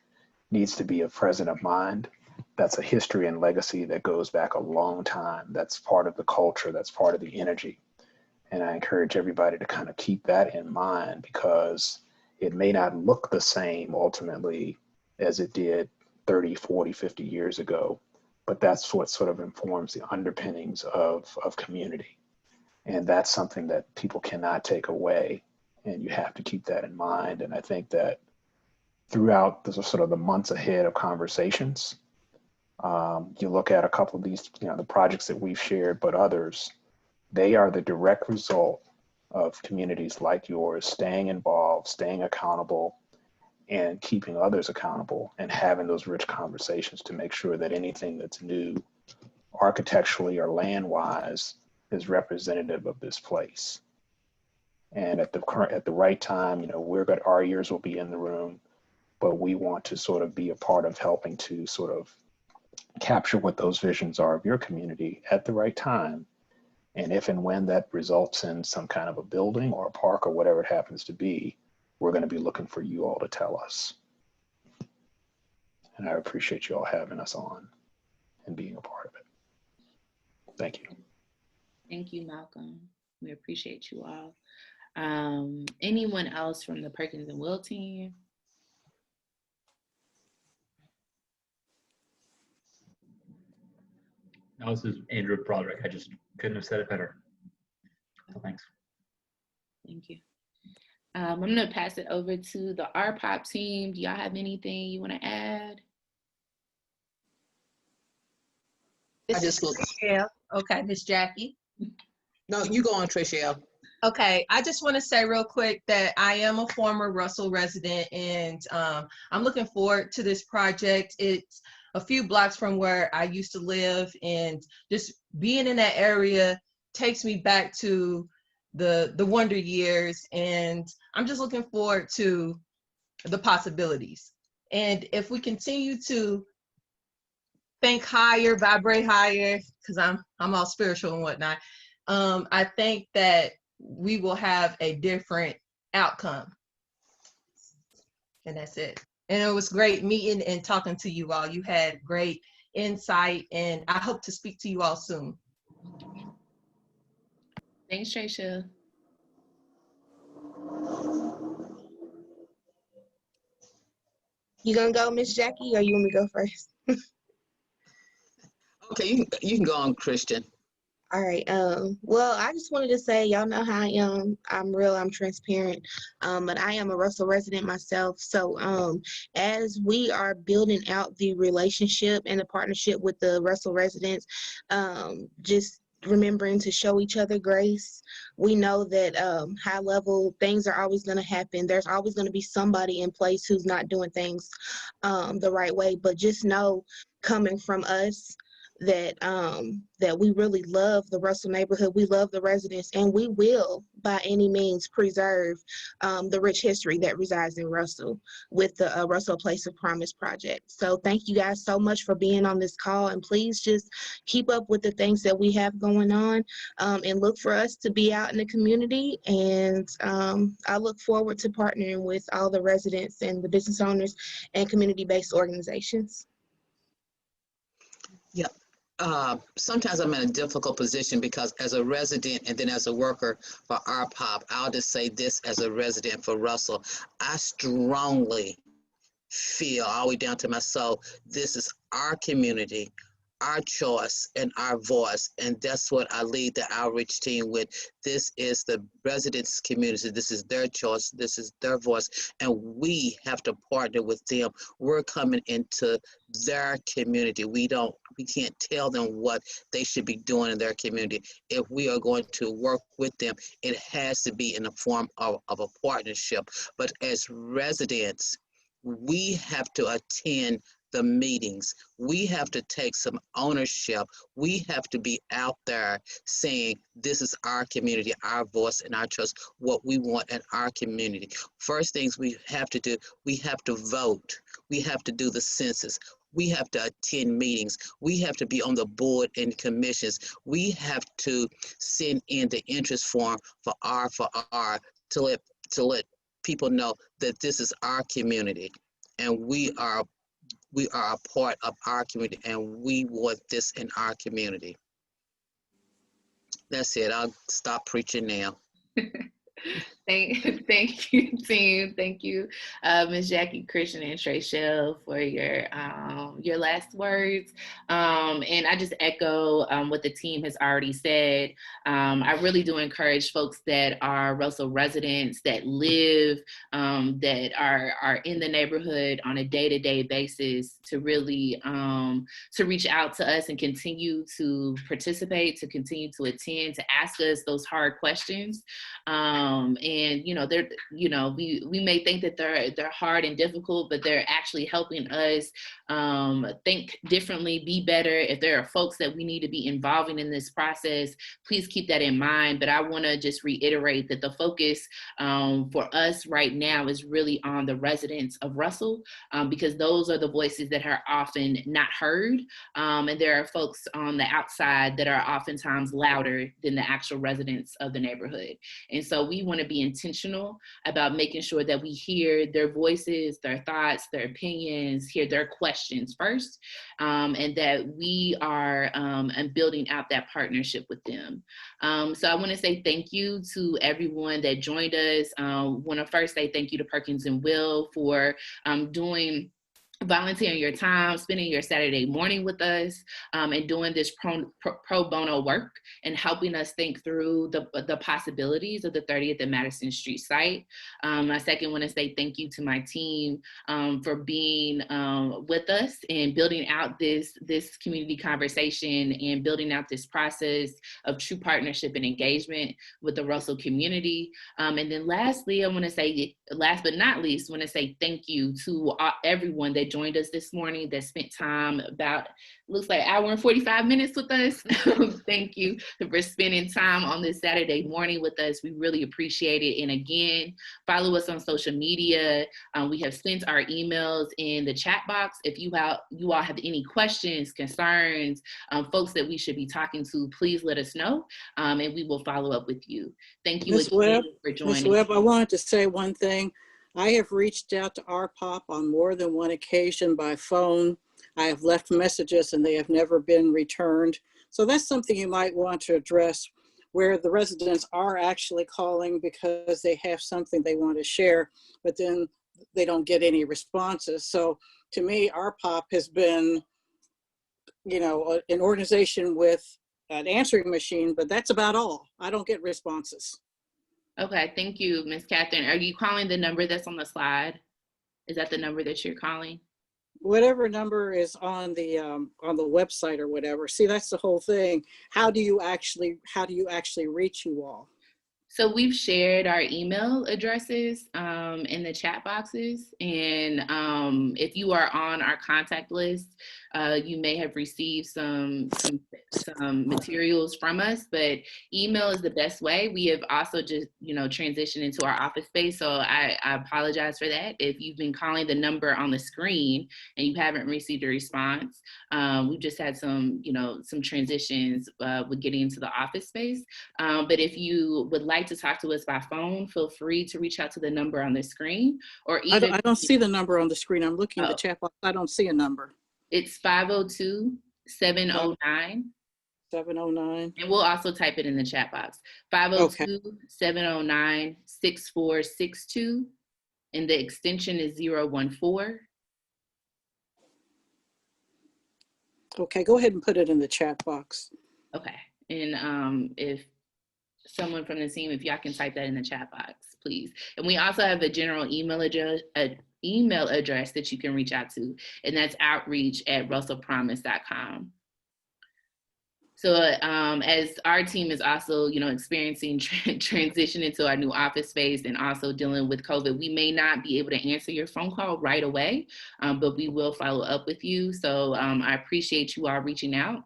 needs to be a present of mind. That's a history and legacy that goes back a long time. That's part of the culture, that's part of the energy. And I encourage everybody to kind of keep that in mind, because it may not look the same ultimately as it did 30, 40, 50 years ago, but that's what sort of informs the underpinnings of community. And that's something that people cannot take away, and you have to keep that in mind. And I think that throughout the sort of the months ahead of conversations, you look at a couple of these, you know, the projects that we've shared, but others, they are the direct result of communities like yours staying involved, staying accountable, and keeping others accountable, and having those rich conversations to make sure that anything that's new architecturally or land-wise is representative of this place. And at the right time, you know, our ears will be in the room, but we want to sort of be a part of helping to sort of capture what those visions are of your community at the right time. And if and when that results in some kind of a building or a park or whatever it happens to be, we're going to be looking for you all to tell us. And I appreciate you all having us on and being a part of it. Thank you. Thank you, Malcolm. We appreciate you all. Anyone else from the Perkins and Will team? No, this is Andrew Broderick. I just couldn't have said it better. So thanks. Thank you. I'm going to pass it over to the RPOP team. Do y'all have anything you want to add? Okay, Miss Jackie. No, you go on, Trishelle. Okay, I just want to say real quick that I am a former Russell resident, and I'm looking forward to this project. It's a few blocks from where I used to live, and just being in that area takes me back to the wonder years, and I'm just looking forward to the possibilities. And if we continue to think higher, vibrate higher, because I'm all spiritual and whatnot, I think that we will have a different outcome. And that's it. And it was great meeting and talking to you all. You had great insight, and I hope to speak to you all soon. Thanks, Tracia. You gonna go, Miss Jackie, or you want me to go first? Okay, you can go on, Christian. All right. Well, I just wanted to say, y'all know how I am. I'm real, I'm transparent. But I am a Russell resident myself. So as we are building out the relationship and the partnership with the Russell residents, just remembering to show each other grace. We know that high level things are always going to happen. There's always going to be somebody in place who's not doing things the right way. But just know, coming from us, that we really love the Russell neighborhood, we love the residents, and we will by any means preserve the rich history that resides in Russell with the Russell Place of Promise project. So thank you guys so much for being on this call, and please just keep up with the things that we have going on, and look for us to be out in the community. And I look forward to partnering with all the residents and the business owners and community-based organizations. Yeah. Sometimes I'm in a difficult position because as a resident and then as a worker for RPOP, I'll just say this as a resident for Russell, I strongly feel all the way down to my soul, this is our community, our choice, and our voice. And that's what I lead the outreach team with. This is the residents' community. This is their choice. This is their voice. And we have to partner with them. We're coming into their community. We don't We can't tell them what they should be doing in their community. If we are going to work with them, it has to be in the form of a partnership. But as residents, we have to attend the meetings. We have to take some ownership. We have to be out there saying, this is our community, our voice and our trust, what we want in our community. First things we have to do, we have to vote. We have to do the census. We have to attend meetings. We have to be on the board and commissions. We have to send in the interest form for R to let people know that this is our community and we are a part of our community and we want this in our community. That's it. I'll stop preaching now. Thank you, team. Thank you, Ms. Jackie, Christian, and Trayshell for your last words. And I just echo what the team has already said. I really do encourage folks that are Russell residents that live, that are in the neighborhood on a day-to-day basis to really to reach out to us and continue to participate, to continue to attend, to ask us those hard questions. And we may think that they're hard and difficult, but they're actually helping us think differently, be better. If there are folks that we need to be involving in this process, please keep that in mind. But I want to just reiterate that the focus for us right now is really on the residents of Russell, because those are the voices that are often not heard. And there are folks on the outside that are oftentimes louder than the actual residents of the neighborhood. And so we want to be intentional about making sure that we hear their voices, their thoughts, their opinions, hear their questions first, and that we are building out that partnership with them. So I want to say thank you to everyone that joined us. I want to first say thank you to Perkins and Will for volunteering your time, spending your Saturday morning with us, and doing this pro bono work and helping us think through the possibilities of the 30th and Madison Street site. I second want to say thank you to my team for being with us and building out this community conversation and building out this process of true partnership and engagement with the Russell community. And then lastly, I want to say, last but not least, I want to say thank you to everyone that joined us this morning, that spent time, about looks like an hour and 45 minutes with us. Thank you for spending time on this Saturday morning with us. We really appreciate it. And again, follow us on social media. We have sent our emails in the chat box. If you all have any questions, concerns, folks that we should be talking to, please let us know, and we will follow up with you. Thank you again for joining. Ms. Webb, I wanted to say one thing. I have reached out to RPOP on more than one occasion by phone. I have left messages and they have never been returned. So that's something you might want to address, where the residents are actually calling because they have something they want to share, but then they don't get any responses. So to me, RPOP has been, an organization with an answering machine, but that's about all. I don't get responses. Okay, thank you, Ms. Catherine. Are you calling the number that's on the slide? Is that the number that you're calling? Whatever number is on the website or whatever. See, that's the whole thing. How do you actually reach you all? So we've shared our email addresses in the chat boxes. And if you are on our contact list, you may have received some materials from us, but email is the best way. We have also just, transitioned into our office space. So I apologize for that. If you've been calling the number on the screen and you haven't received a response, we've just had some transitions with getting into the office space. But if you would like to talk to us by phone, feel free to reach out to the number on the screen, or even— I don't see the number on the screen. I'm looking at the chat box. I don't see a number. It's 502-709. 709. And we'll also type it in the chat box. 502-709-6462. And the extension is 014. Okay, go ahead and put it in the chat box. Okay. And if someone from the team, if y'all can type that in the chat box, please. And we also have a general email address that you can reach out to, and that's outreach@russellpromise.com. So as our team is also, experiencing transition into our new office space and also dealing with COVID, we may not be able to answer your phone call right away, but we will follow up with you. So I appreciate you all reaching out.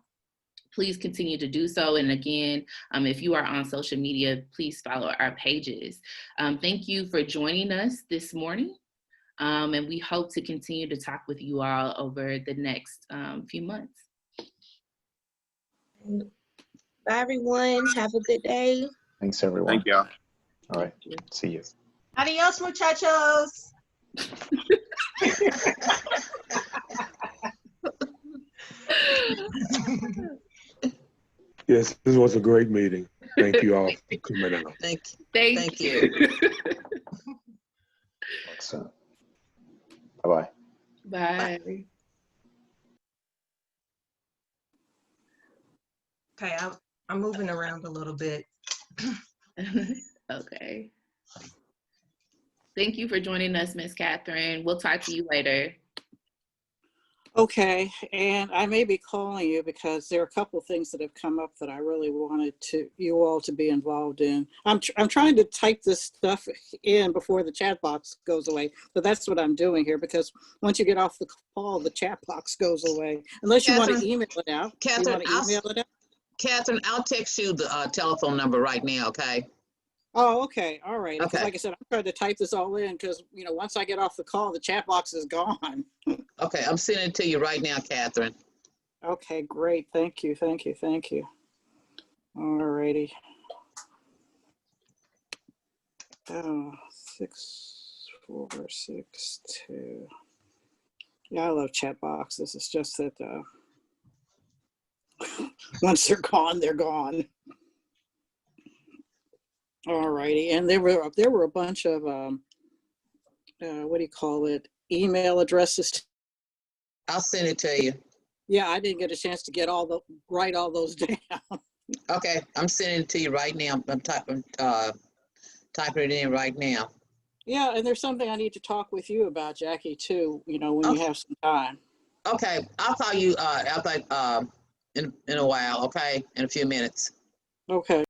Please continue to do so. And again, if you are on social media, please follow our pages. Thank you for joining us this morning. And we hope to continue to talk with you all over the next few months. Bye, everyone. Have a good day. Thanks, everyone. Thank y'all. All right. See you. Adios, muchachos. Yes, this was a great meeting. Thank you all for coming out. Thank you. So, bye-bye. Bye. Okay, I'm moving around a little bit. Okay. Thank you for joining us, Miss Catherine. We'll talk to you later. Okay, and I may be calling you because there are a couple of things that have come up that I really wanted you all to be involved in. I'm trying to type this stuff in before the chat box goes away, but that's what I'm doing here, because once you get off the call, the chat box goes away. Unless you want to email it out. Catherine, Catherine, I'll text you the telephone number right now, okay? Oh, okay. All right. Because Okay. like I said, I'm trying to type this all in because, once I get off the call, the chat box is gone. Okay, I'm sending it to you right now, Catherine. Okay, great. Thank you. Thank you. Thank you. All righty. Oh, 64662. Yeah, I love chat boxes. It's just that once they're gone, they're gone. All righty. And there were a bunch of what do you call it? Email addresses. I'll send it to you. Yeah, I didn't get a chance to write all those down. Okay, I'm sending it to you right now. I'm typing it in right now. Yeah, and there's something I need to talk with you about, Jackie, too, when you have some time. Okay, I'll call you in a while, okay? In a few minutes. Okay.